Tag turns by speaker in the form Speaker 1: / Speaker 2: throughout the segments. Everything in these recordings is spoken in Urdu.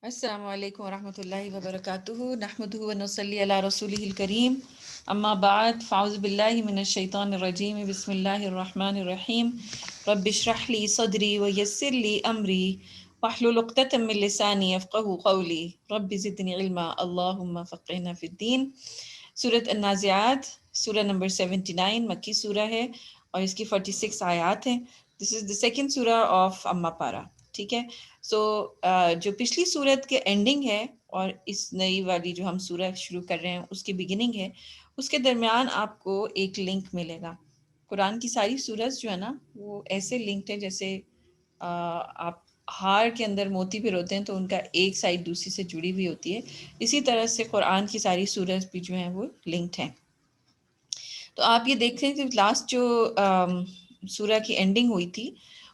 Speaker 1: السلام علیکم ورحمۃ اللہ وبرکاتہ نحمدہ ونصلی علی رسولہ الکریم اما بعد فاعوذ باللہ من الشیطان الرجیم بسم اللہ الرحمن الرحیم رب اشرح لی صدری ویسر لی امری واحلل عقدۃ من لسانی یفقہوا قولی رب زدنی علما اللہم فقہنا فی الدین۔ سورۃ النازعات، سورہ نمبر 79 مکی سورہ ہے اور اس کی 46 آیات ہیں۔ دس از دا سیکنڈ سورہ آف اما پارا، ٹھیک ہے۔ سو جو پچھلی سورت کے اینڈنگ ہے اور اس نئی والی جو ہم سورہ شروع کر رہے ہیں اس کی بگننگ ہے، اس کے درمیان آپ کو ایک لنک ملے گا۔ قرآن کی ساری سورت جو ہے نا وہ ایسے لنکڈ ہیں جیسے آپ ہار کے اندر موتی پھروتے ہیں تو ان کا ایک سائڈ دوسری سے جڑی ہوئی ہوتی ہے، اسی طرح سے قرآن کی ساری سورت بھی جو ہیں وہ لنکڈ ہیں۔ تو آپ یہ دیکھ رہے ہیں کہ لاسٹ جو سورہ کی اینڈنگ ہوئی تھی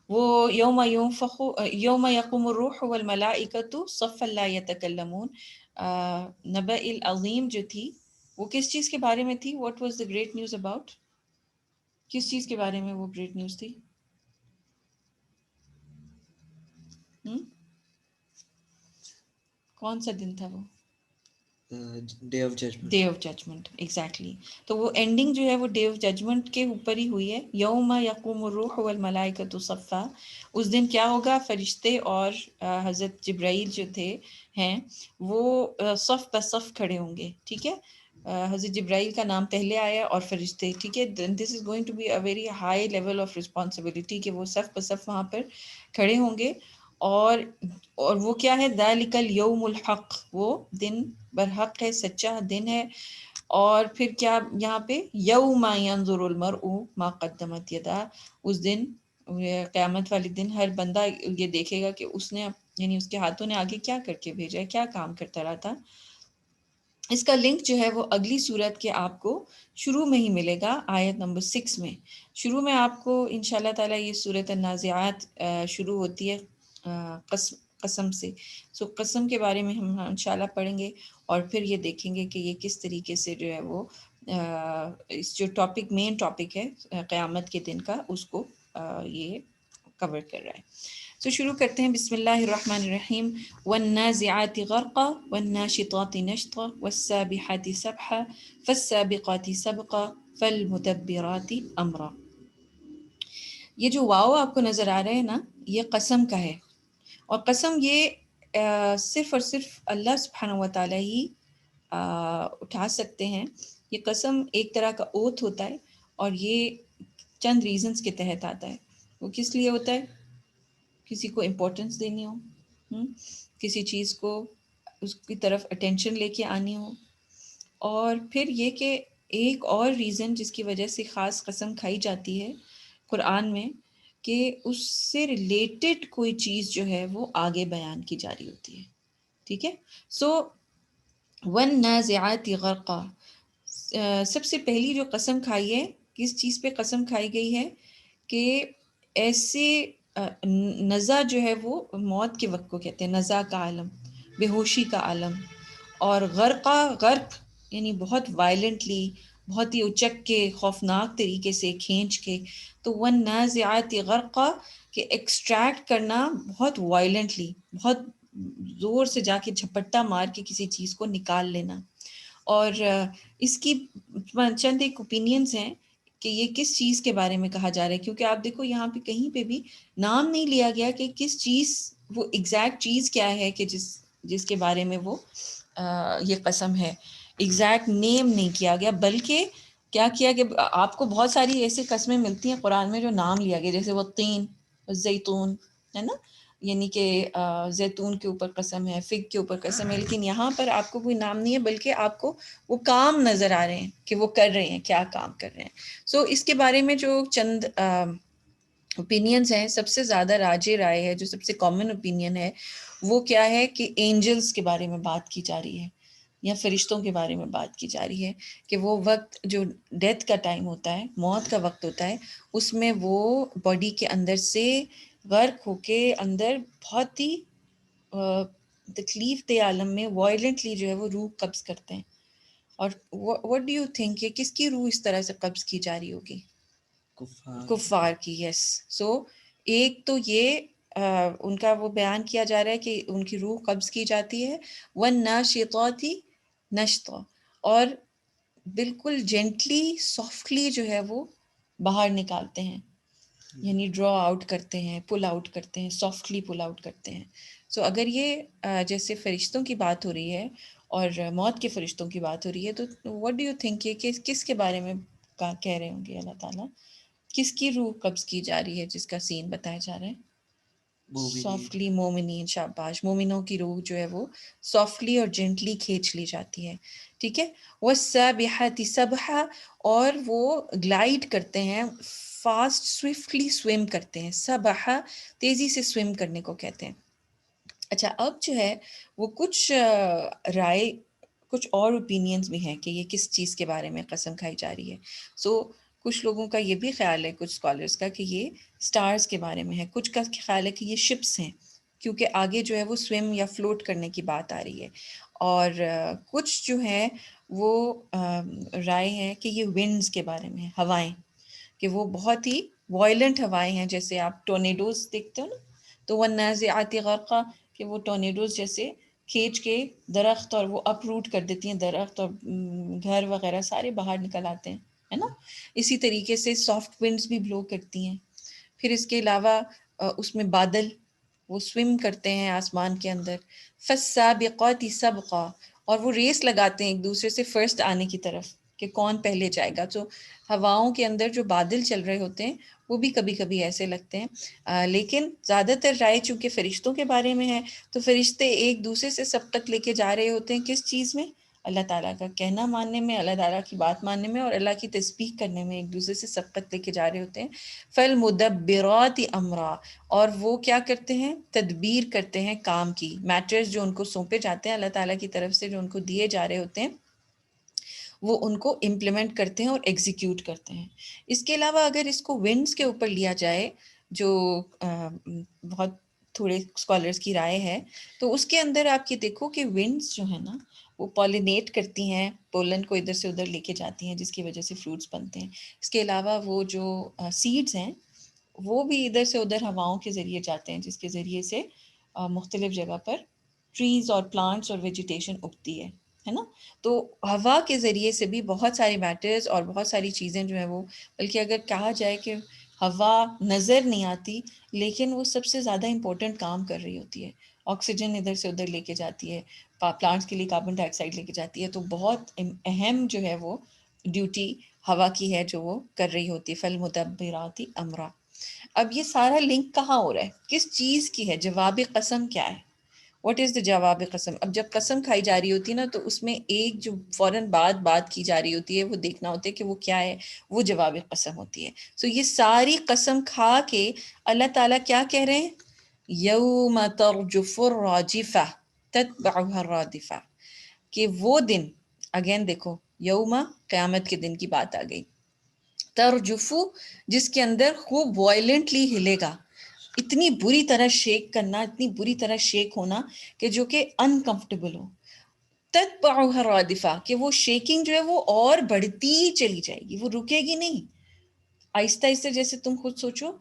Speaker 1: وہ یوم یقوم الروح والملائکۃ صفا لا یتکلمون، نبأ العظیم جو تھی وہ کس چیز کے بارے میں تھی؟ What was the great news about? کس چیز کے بارے میں وہ گریٹ نیوز تھی؟ کون سا دن تھا وہ؟
Speaker 2: Day of judgement.
Speaker 1: Day of judgement, exactly. تو وہ اینڈنگ جو ہے وہ ڈے آف ججمنٹ کے اوپر ہی ہوئی ہے، یوم یقوم الروح والملائکۃ صفا۔ اس دن کیا ہوگا؟ فرشتے اور حضرت جبرائیل جو تھے ہیں وہ صف بہ صف کھڑے ہوں گے، ٹھیک ہے۔ حضرت جبرائیل کا نام پہلے آیا اور فرشتے، ٹھیک ہے۔ This is going to be a very high level of responsibility کہ وہ صف بہ صف وہاں پر کھڑے ہوں گے، اور وہ کیا ہے؟ ذالک الیوم الحق، وہ دن برحق ہے، سچا دن ہے۔ اور پھر کیا یہاں پہ؟ یوم ینظر المرء ما قدمت یداہ، اس دن قیامت والے دن ہر بندہ یہ دیکھے گا کہ اس نے یعنی اس کے ہاتھوں نے آگے کیا کر کے بھیجا ہے، کیا کام کرتا رہا تھا۔ اس کا لنک جو ہے وہ اگلی صورت کے آپ کو شروع میں ہی ملے گا، آیت نمبر 6 میں۔ شروع میں آپ کو انشاءاللہ تعالیٰ یہ سورۃ النازعات شروع ہوتی ہے قسم سے۔ سو قسم کے بارے میں ہم انشاءاللہ پڑھیں گے اور پھر یہ دیکھیں گے کہ یہ کس طریقے سے جو ہے وہ اس جو ٹاپک، مین ٹاپک ہے قیامت کے دن کا، اس کو یہ کور کر رہا ہے۔ تو شروع کرتے ہیں، بسم اللہ الرحمن الرحیم۔ والنازعات غرقا والناشطات نشطا والسابحات سبحا فالسابقات سبقا فالمدبرات امرا۔ یہ جو واو آپ کو نظر آ رہا ہے نا، یہ قسم کا ہے، اور قسم یہ صرف اور صرف اللہ سبحانہ و تعالیٰ ہی اٹھا سکتے ہیں۔ یہ قسم ایک طرح کا اوتھ ہوتا ہے، اور یہ چند ریزنز کے تحت آتا ہے۔ وہ کس لیے ہوتا ہے؟ کسی کو امپورٹنس دینی ہو، کسی چیز کو اس کی طرف اٹینشن لے کے آنی ہو، اور پھر یہ کہ ایک اور ریزن جس کی وجہ سے خاص قسم کھائی جاتی ہے قرآن میں، کہ اس سے ریلیٹڈ کوئی چیز جو ہے وہ آگے بیان کی جا رہی ہوتی ہے، ٹھیک ہے۔ سو والنازعات غرقا، سب سے پہلی جو قسم کھائی ہے، کس چیز پہ قسم کھائی گئی ہے؟ کہ ایسے نزع جو ہے وہ موت کے وقت کو کہتے ہیں، نزع کا عالم، بے ہوشی کا عالم، اور غرقہ، غرق یعنی بہت وائلنٹلی، بہت ہی اچک کے خوفناک طریقے سے کھینچ کے۔ تو والنازعات غرقہ کہ ایکسٹریکٹ کرنا بہت وائلنٹلی، بہت زور سے جا کے جھپٹا مار کے کسی چیز کو نکال لینا۔ اور اس کی چند ایک اوپینینز ہیں کہ یہ کس چیز کے بارے میں کہا جا رہا ہے، کیونکہ آپ دیکھو یہاں پہ کہیں پہ بھی نام نہیں لیا گیا کہ کس چیز، وہ ایگزیکٹ چیز کیا ہے کہ جس کے بارے میں وہ یہ قسم ہے، ایگزیکٹ نیم نہیں کیا گیا، بلکہ کیا کیا کہ آپ کو بہت ساری ایسی قسمیں ملتی ہیں قرآن میں جو نام لیا گیا، جیسے وہ تین، زیتون، ہے نا، یعنی کہ زیتون کے اوپر قسم ہے، فگ کے اوپر قسم ہے، لیکن یہاں پر آپ کو کوئی نام نہیں ہے، بلکہ آپ کو وہ کام نظر آ رہے ہیں کہ وہ کر رہے ہیں، کیا کام کر رہے ہیں۔ سو اس کے بارے میں جو چند اوپینینز ہیں، سب سے زیادہ راجے رائے ہے، جو سب سے کامن اوپینین ہے، وہ کیا ہے کہ اینجلز کے بارے میں بات کی جا رہی ہے، یا فرشتوں کے بارے میں بات کی جا رہی ہے، کہ وہ وقت جو ڈیتھ کا ٹائم ہوتا ہے، موت کا وقت ہوتا ہے، اس میں وہ باڈی کے اندر سے غرق ہو کے اندر بہت ہی تکلیف دہ عالم میں وائلنٹلی جو ہے وہ روح قبض کرتے ہیں۔ اور what do you think کہ کس کی روح اس طرح سے قبض کی جا رہی ہوگی؟
Speaker 2: کفار۔
Speaker 1: کفار کی، یس۔ سو ایک تو یہ ان کا وہ بیان کیا جا رہا ہے کہ ان کی روح قبض کی جاتی ہے، وَالنَّاشِطَاتِ نَشْطًا، اور بالکل جینٹلی سافٹلی جو ہے وہ باہر نکالتے ہیں، یعنی ڈرا آؤٹ کرتے ہیں، پل آؤٹ کرتے ہیں، سافٹلی پل آؤٹ کرتے ہیں. سو اگر یہ جیسے فرشتوں کی بات ہو رہی ہے اور موت کے فرشتوں کی بات ہو رہی ہے، تو واٹ ڈو یو تھنک یہ کس کے بارے میں کہہ رہے ہوں گے اللہ تعالیٰ؟ کس کی روح قبض کی جا رہی ہے جس کا سین بتایا جا رہا ہے؟
Speaker 2: مومنین.
Speaker 1: سافٹلی، مومنین، شاباش، مومنوں کی روح جو ہے وہ سافٹلی اور جینٹلی کھینچ لی جاتی ہے. ٹھیک ہے. وَالسَّابِحَاتِ سَبْحًا، اور وہ گلائڈ کرتے ہیں، فاسٹ سوئفٹلی سوئم کرتے ہیں. سبحہ تیزی سے سوئم کرنے کو کہتے ہیں. اچھا، اب جو ہے وہ کچھ رائے، کچھ اور اوپینینز بھی ہیں کہ یہ کس چیز کے بارے میں قسم کھائی جا رہی ہے. سو کچھ لوگوں کا یہ بھی خیال ہے، کچھ اسکالرس کا، کہ یہ سٹارز کے بارے میں ہے. کچھ کا خیال ہے کہ یہ شپس ہیں، کیونکہ آگے جو ہے وہ سوئم یا فلوٹ کرنے کی بات آ رہی ہے. اور کچھ جو ہے وہ رائے ہے کہ یہ ونڈز کے بارے میں ہے، ہوائیں، کہ وہ بہت ہی وائلنٹ ہوائیں ہیں. جیسے آپ ٹورنیڈوز دیکھتے ہو نا، تو وَالنَّازِعَاتِ غَرْقًا، کہ وہ ٹورنیڈوز جیسے کھینچ کے درخت، اور وہ اپ روٹ کر دیتی ہیں درخت، اور گھر وغیرہ سارے باہر نکل آتے ہیں، ہے نا. اسی طریقے سے سافٹ ونڈز بھی بلو کرتی ہیں. پھر اس کے علاوہ اس میں بادل، وہ سوئم کرتے ہیں آسمان کے اندر. فَالسَّابِقَاتِ سَبْقًا، اور وہ ریس لگاتے ہیں ایک دوسرے سے فرسٹ آنے کی طرف، کہ کون پہلے جائے گا. تو ہواؤں کے اندر جو بادل چل رہے ہوتے ہیں وہ بھی کبھی کبھی ایسے لگتے ہیں. لیکن زیادہ تر رائے چونکہ فرشتوں کے بارے میں ہے، تو فرشتے ایک دوسرے سے سبقت لے کے جا رہے ہوتے ہیں کس چیز میں؟ اللہ تعالیٰ کا کہنا ماننے میں، اللہ تعالیٰ کی بات ماننے میں، اور اللہ کی تسبیح کرنے میں ایک دوسرے سے سبقت لے کے جا رہے ہوتے ہیں. فَالْمُدَبِّرَاتِ أَمْرًا، اور وہ کیا کرتے ہیں؟ تدبیر کرتے ہیں کام کی. میٹرز جو ان کو سونپے جاتے ہیں اللہ تعالیٰ کی طرف سے، جو ان کو دیے جا رہے ہوتے ہیں، وہ ان کو امپلیمنٹ کرتے ہیں اور ایگزیکیوٹ کرتے ہیں. اس کے علاوہ اگر اس کو ونڈز کے اوپر لیا جائے، جو بہت تھوڑے اسکالرس کی رائے ہے، تو اس کے اندر آپ یہ دیکھو کہ ونڈز جو ہے نا وہ پالینیٹ کرتی ہیں، پولن کو ادھر سے ادھر لے کے جاتی ہیں، جس کی وجہ سے فروٹس بنتے ہیں. اس کے علاوہ وہ جو سیڈز ہیں وہ بھی ادھر سے ادھر ہواؤں کے ذریعے جاتے ہیں، جس کے ذریعے سے مختلف جگہ پر ٹریز اور پلانٹس اور ویجیٹیشن اگتی ہے نا. تو ہوا کے ذریعے سے بھی بہت سارے میٹرز اور بہت ساری چیزیں جو ہیں وہ، بلکہ اگر کہا جائے کہ ہوا نظر نہیں آتی لیکن وہ سب سے زیادہ امپورٹنٹ کام کر رہی ہوتی ہے. آکسیجن ادھر سے ادھر لے کے جاتی ہے، پلانٹس کے لیے کاربن ڈائی آکسائڈ لے کے جاتی ہے. تو بہت اہم جو ہے وہ ڈیوٹی ہوا کی ہے جو وہ کر رہی ہوتی ہے. فَالْمُدَبِّرَاتِ أَمْرًا. اب یہ سارا لنک کہاں ہو رہا ہے؟ کس چیز کی ہے؟ جواب قسم کیا ہے؟ واٹ از دا جواب قسم؟ اب جب قسم کھائی جا رہی ہوتی ہے نا، تو اس میں ایک جو فوراً بات کی جا رہی ہوتی ہے، وہ دیکھنا ہوتا ہے کہ وہ کیا ہے. وہ جواب قسم ہوتی ہے. سو یہ ساری قسم کھا کے اللہ تعالیٰ کیا کہہ رہے ہیں؟ یوم ترجف الراجفہ تتبعها الرادفہ، کہ وہ دن، اگین دیکھو، یوم قیامت کے دن کی بات آ گئی. ترجفو، جس کے اندر خوب وائلنٹلی ہلے گا، اتنی بری طرح شیک کرنا، اتنی بری طرح شیک ہونا کہ جو کہ انکمفرٹیبل ہو. تتبعها الرادفہ، کہ وہ شیکنگ جو ہے وہ اور بڑھتی چلی جائے گی، وہ رکے گی نہیں. آہستہ آہستہ، جیسے تم خود سوچو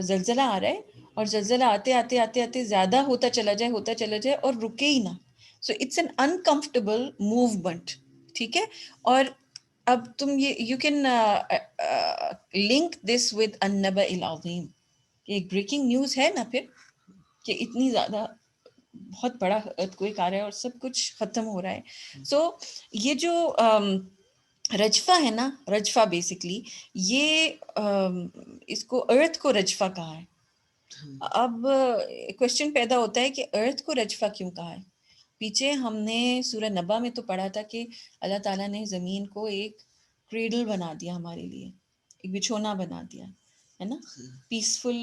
Speaker 1: زلزلہ آ رہا ہے اور زلزلہ آتے آتے آتے آتے زیادہ ہوتا چلا جائے اور رکے ہی نہ. So it's an uncomfortable movement. ٹھیک ہے. اور اب تم یہ you can link this with النبأ العظیم، کہ ایک بریکنگ نیوز ہے نا پھر، کہ اتنی زیادہ بہت بڑا ارتھکویک آ رہا ہے اور سب کچھ ختم ہو رہا ہے. سو یہ جو رجفہ ہے نا، رجفہ بیسکلی یہ اس کو ارتھ کو رجفہ کہا ہے. اب کوشچن پیدا ہوتا ہے کہ ارتھ کو رجفہ کیوں کہا ہے؟ پیچھے ہم نے سورہ نبا میں تو پڑھا تھا کہ اللہ تعالیٰ نے زمین کو ایک کریڈل بنا دیا ہمارے لیے، ایک بچھونا بنا دیا ہے نا، پیسفل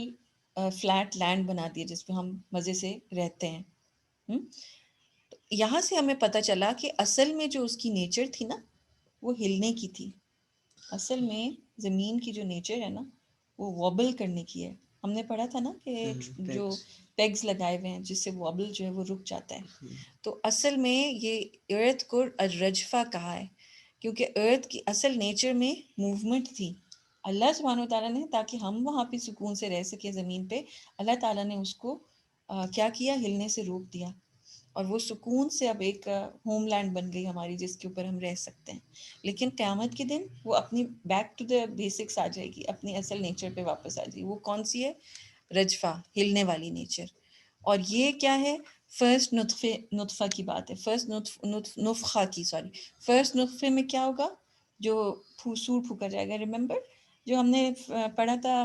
Speaker 1: فلیٹ لینڈ بنا دیا جس پہ ہم مزے سے رہتے ہیں. تو یہاں سے ہمیں پتہ چلا کہ اصل میں جو اس کی نیچر تھی نا، وہ ہلنے کی تھی. اصل میں زمین کی جو نیچر ہے نا، وہ وابل کرنے کی ہے. ہم نے پڑھا تھا نا کہ جو پیگز لگائے ہوئے ہیں جس سے وابل جو ہے وہ رک جاتا ہے. تو اصل میں یہ ارتھ کو الرجفہ کہا ہے، کیونکہ ارتھ کی اصل نیچر میں موومنٹ تھی. اللہ سبحانہ وتعالیٰ نے تاکہ ہم وہاں پہ سکون سے رہ سکیں زمین پہ، اللہ تعالیٰ نے اس کو کیا کیا، ہلنے سے روک دیا، اور وہ سکون سے اب ایک ہوم لینڈ بن گئی ہماری، جس کے اوپر ہم رہ سکتے ہیں۔ لیکن قیامت کے دن وہ اپنی بیک ٹو دا بیسکس آ جائے گی، اپنی اصل نیچر پہ واپس آ جائے گی۔ وہ کون سی ہے؟ رجفہ، ہلنے والی نیچر۔ اور یہ کیا ہے؟ فرسٹ نطفہ کی بات ہے، فرسٹ نفخہ کی، سوری، فرسٹ نطفے میں کیا ہوگا؟ جو سور پھونکا جائے گا، ریممبر جو ہم نے پڑھا تھا،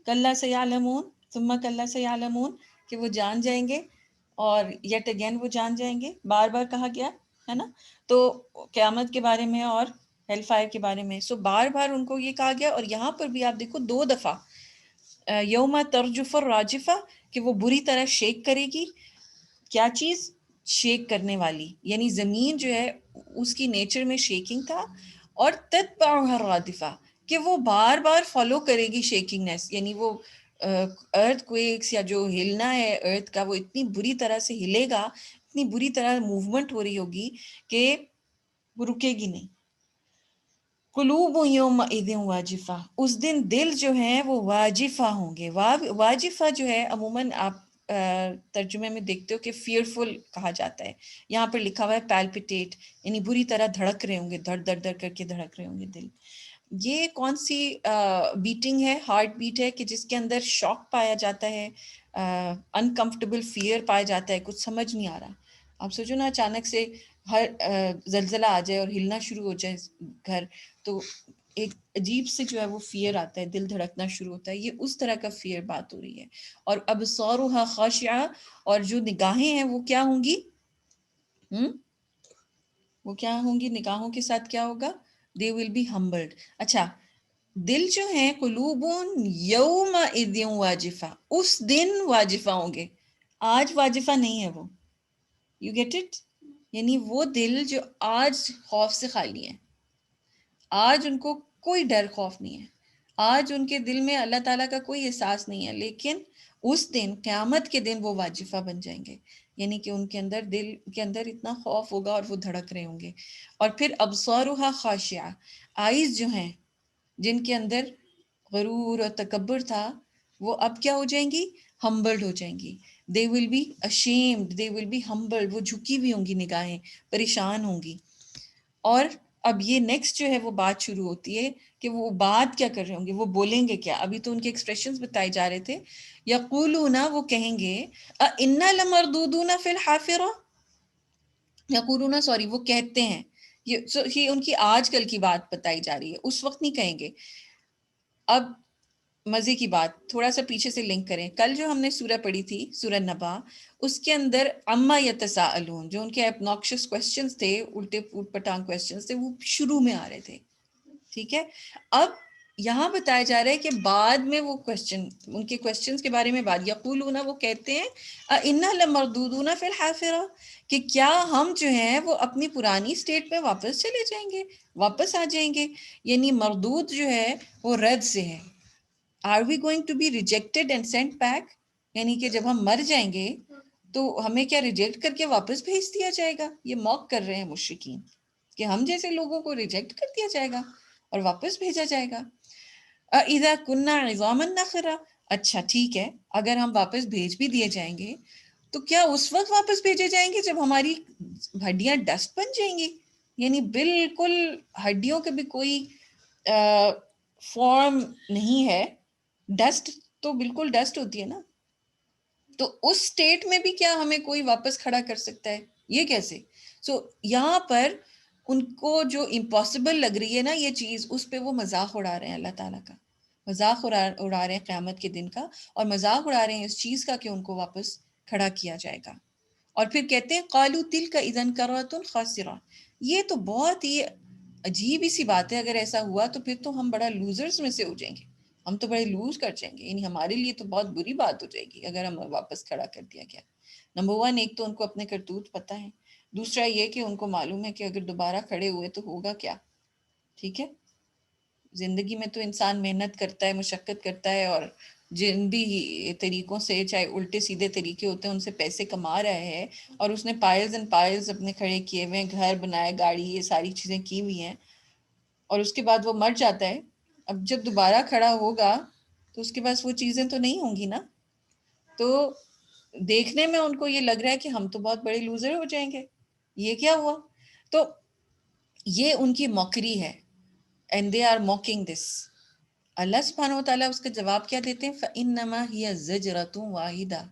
Speaker 1: کلا سیعلمون ثم کلا سیعلمون، کہ وہ جان جائیں گے اور یٹ اگین وہ جان جائیں گے، بار بار کہا گیا ہے نا، تو قیامت کے بارے میں اور ہیل فائر کے بارے میں، سو بار بار ان کو یہ کہا گیا۔ اور یہاں پر بھی آپ دیکھو 2 دفعہ یوم ترجف الراجفہ، کہ وہ بری طرح شیک کرے گی، کیا چیز؟ شیک کرنے والی، یعنی زمین جو ہے اس کی نیچر میں شیکنگ تھا، اور تتبعها الرادفہ، کہ وہ بار بار فالو کرے گی شیکنگنیس، یعنی وہ ارتھ کویکس یا جو ہلنا ہے ارتھ کا، وہ اتنی بری طرح سے ہلے گا، اتنی بری طرح موومنٹ ہو رہی ہوگی کہ وہ رکے گی نہیں۔ قلوب یومئذ واجفہ، اس دن دل جو ہیں وہ واجفہ ہوں گے۔ واجفہ جو ہے عموماً آپ ترجمے میں دیکھتے ہو کہ فیئرفل کہا جاتا ہے، یہاں پر لکھا ہوا ہے پیلپیٹیٹ، یعنی بری طرح دھڑک رہے ہوں گے، دھڑ دھڑ دھڑ کر کے دھڑک رہے ہوں گے دل۔ یہ کون سی بیٹنگ ہے؟ ہارٹ بیٹ ہے، کہ جس کے اندر شاک پایا جاتا ہے، انکمفرٹیبل فیئر پایا جاتا ہے، کچھ سمجھ نہیں آ رہا۔ آپ سوچو نا، اچانک سے ہر زلزلہ آ جائے اور ہلنا شروع ہو جائے گھر، تو ایک عجیب سے جو ہے وہ فیئر آتا ہے، دل دھڑکنا شروع ہوتا ہے، یہ اس طرح کا فیئر بات ہو رہی ہے۔ اور ابصارها خاشعہ، اور جو نگاہیں ہیں وہ کیا ہوں گی؟ وہ کیا ہوں گی؟ نگاہوں کے ساتھ کیا ہوگا؟ they will be humbled۔ اچھا، دل جو ہیں قلوب یومئذ واجفہ، اس دن واجفہ ہوں گے، آج واجفہ نہیں ہے وہ، یو گیٹ اٹ؟ یعنی وہ دل جو آج خوف سے خالی ہیں، آج ان کو کوئی ڈر خوف نہیں ہے، آج ان کے دل میں اللہ تعالیٰ کا کوئی احساس نہیں ہے، لیکن اس دن قیامت کے دن وہ واجفہ بن جائیں گے، یعنی کہ ان کے اندر، دل کے اندر اتنا خوف ہوگا اور وہ دھڑک رہے ہوں گے۔ اور پھر ابصارها خاشعہ، آئیز جو ہیں جن کے اندر غرور اور تکبر تھا، وہ اب کیا ہو جائیں گی؟ ہمبلڈ ہو جائیں گی۔ they will be ashamed, they will be humbled، وہ جھکی ہوئی ہوں گی نگاہیں، پریشان ہوں گی۔ اور اب یہ نیکسٹ جو ہے وہ بات شروع ہوتی ہے کہ وہ بات کیا کر رہے ہوں گے، وہ بولیں گے کیا؟ ابھی تو ان کے ایکسپریشنز بتائے جا رہے تھے۔ یقولون، وہ کہیں گے، انا لمردودون فی الحافرہ، یقولون، سوری، وہ کہتے ہیں، یہ ان کی آج کل کی بات بتائی جا رہی ہے، اس وقت نہیں کہیں گے۔ اب مزے کی بات، تھوڑا سا پیچھے سے لنک کریں، کل جو ہم نے سورہ پڑھی تھی، سورہ نبا، اس کے اندر اما یتساءلون، جو ان کے ابناکشس کوسچنز تھے، الٹے پوٹ پٹانگ کوسچنز تھے، وہ شروع میں آ رہے تھے، ٹھیک ہے؟ اب یہاں بتایا جا رہا ہے کہ بعد میں وہ کوسچن، ان کے کوسچنز کے بارے میں بات، یقولون، وہ کہتے ہیں، انا لمردودون فی الحافرہ، کہ کیا ہم جو ہیں وہ اپنی پرانی سٹیٹ میں واپس چلے جائیں گے، واپس آ جائیں گے؟ یعنی مردود جو ہے وہ رد سے ہے۔ Are we going to be rejected and sent back؟ یعنی کہ جب ہم مر جائیں گے تو ہمیں کیا ریجیکٹ کر کے واپس بھیج دیا جائے گا؟ یہ موک کر رہے ہیں مشرکین کہ ہم جیسے لوگوں کو ریجیکٹ کر دیا جائے گا اور واپس بھیجا جائے گا۔ اذا كنا عظاما نخرا، اچھا ٹھیک ہے، اگر ہم واپس بھیج بھی دیے جائیں گے تو کیا اس وقت واپس بھیجے جائیں گے جب ہماری ہڈیاں ڈسٹ بن جائیں گی؟ یعنی بالکل ہڈیوں کے بھی کوئی فارم نہیں ہے، ڈسٹ تو بالکل ڈسٹ ہوتی ہے نا، تو اس سٹیٹ میں بھی کیا ہمیں کوئی واپس کھڑا کر سکتا ہے؟ یہ کیسے؟ سو یہاں پر ان کو جو امپاسبل لگ رہی ہے نا یہ چیز، اس پہ وہ مذاق اڑا رہے ہیں اللہ تعالیٰ کا، مذاق اڑا رہے ہیں قیامت کے دن کا، اور مذاق اڑا رہے ہیں اس چیز کا کہ ان کو واپس کھڑا کیا جائے گا۔ اور پھر کہتے ہیں قالوا تلک اذا کرۃ خاسرہ، یہ تو بہت ہی عجیب ہی سی بات ہے، اگر ایسا ہوا تو پھر تو ہم بڑا لوزرز میں سے ہو جائیں گے، ہم تو بڑے لوز کر جائیں گے، یعنی ہمارے لیے تو بہت بری بات ہو جائے گی اگر ہمیں واپس کھڑا کر دیا گیا۔ نمبر 1، ایک تو ان کو اپنے کرتوت پتہ ہے، دوسرا یہ کہ ان کو معلوم ہے کہ اگر دوبارہ کھڑے ہوئے تو ہوگا کیا، ٹھیک ہے؟ زندگی میں تو انسان محنت کرتا ہے، مشقت کرتا ہے، اور جن بھی طریقوں سے، چاہے الٹے سیدھے طریقے ہوتے ہیں، ان سے پیسے کما رہا ہے، اور اس نے پائلز اینڈ پائلز اپنے کھڑے کیے ہوئے ہیں، گھر بنائے، گاڑی، یہ ساری چیزیں کی ہوئی ہیں، اور اس کے بعد وہ مر جاتا ہے. اب جب دوبارہ کھڑا ہوگا تو اس کے پاس وہ چیزیں تو نہیں ہوں گی نا. تو دیکھنے میں ان کو یہ لگ رہا ہے کہ ہم تو بہت بڑے لوزر ہو جائیں گے, یہ کیا ہوا. تو یہ ان کی موکری ہے, اینڈ دے آر موکنگ دس. اللہ سبحانہ و تعالیٰ اس کا جواب کیا دیتے ہیں؟ فَإِنَّمَا هِيَ زَجْرَةٌ وَاحِدَةٌ,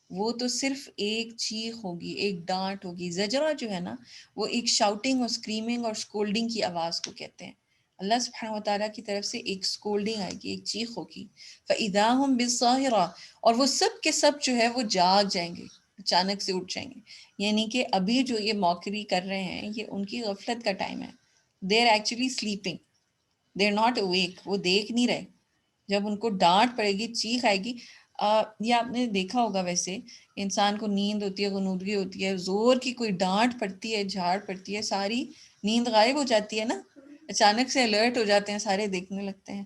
Speaker 1: وہ تو صرف ایک چیخ ہوگی, ایک ڈانٹ ہوگی. زجرہ جو ہے نا وہ ایک شاؤٹنگ اور اسکریمنگ اور اسکولڈنگ کی آواز کو کہتے ہیں. اللہ سبحانہ و تعالیٰ کی طرف سے ایک اسکولڈنگ آئے گی, ایک چیخ ہوگی. فَإِذَا هُمْ بِالصَّاهِرَةِ, اور وہ سب کے سب جو ہے وہ جاگ جائیں گے, اچانک سے اٹھ جائیں گے. یعنی کہ ابھی جو یہ موکری کر رہے ہیں یہ ان کی غفلت کا ٹائم ہے. They are actually sleeping, they are not awake, وہ دیکھ نہیں رہے. جب ان کو ڈانٹ پڑے گی, چیخ آئے گی. یہ آپ نے دیکھا ہوگا, ویسے انسان کو نیند ہوتی ہے, غنودگی ہوتی ہے, زور کی کوئی ڈانٹ پڑتی ہے, جھاڑ پڑتی ہے, ساری نیند غائب ہو جاتی ہے نا. اچانک سے الرٹ ہو جاتے ہیں, سارے دیکھنے لگتے ہیں,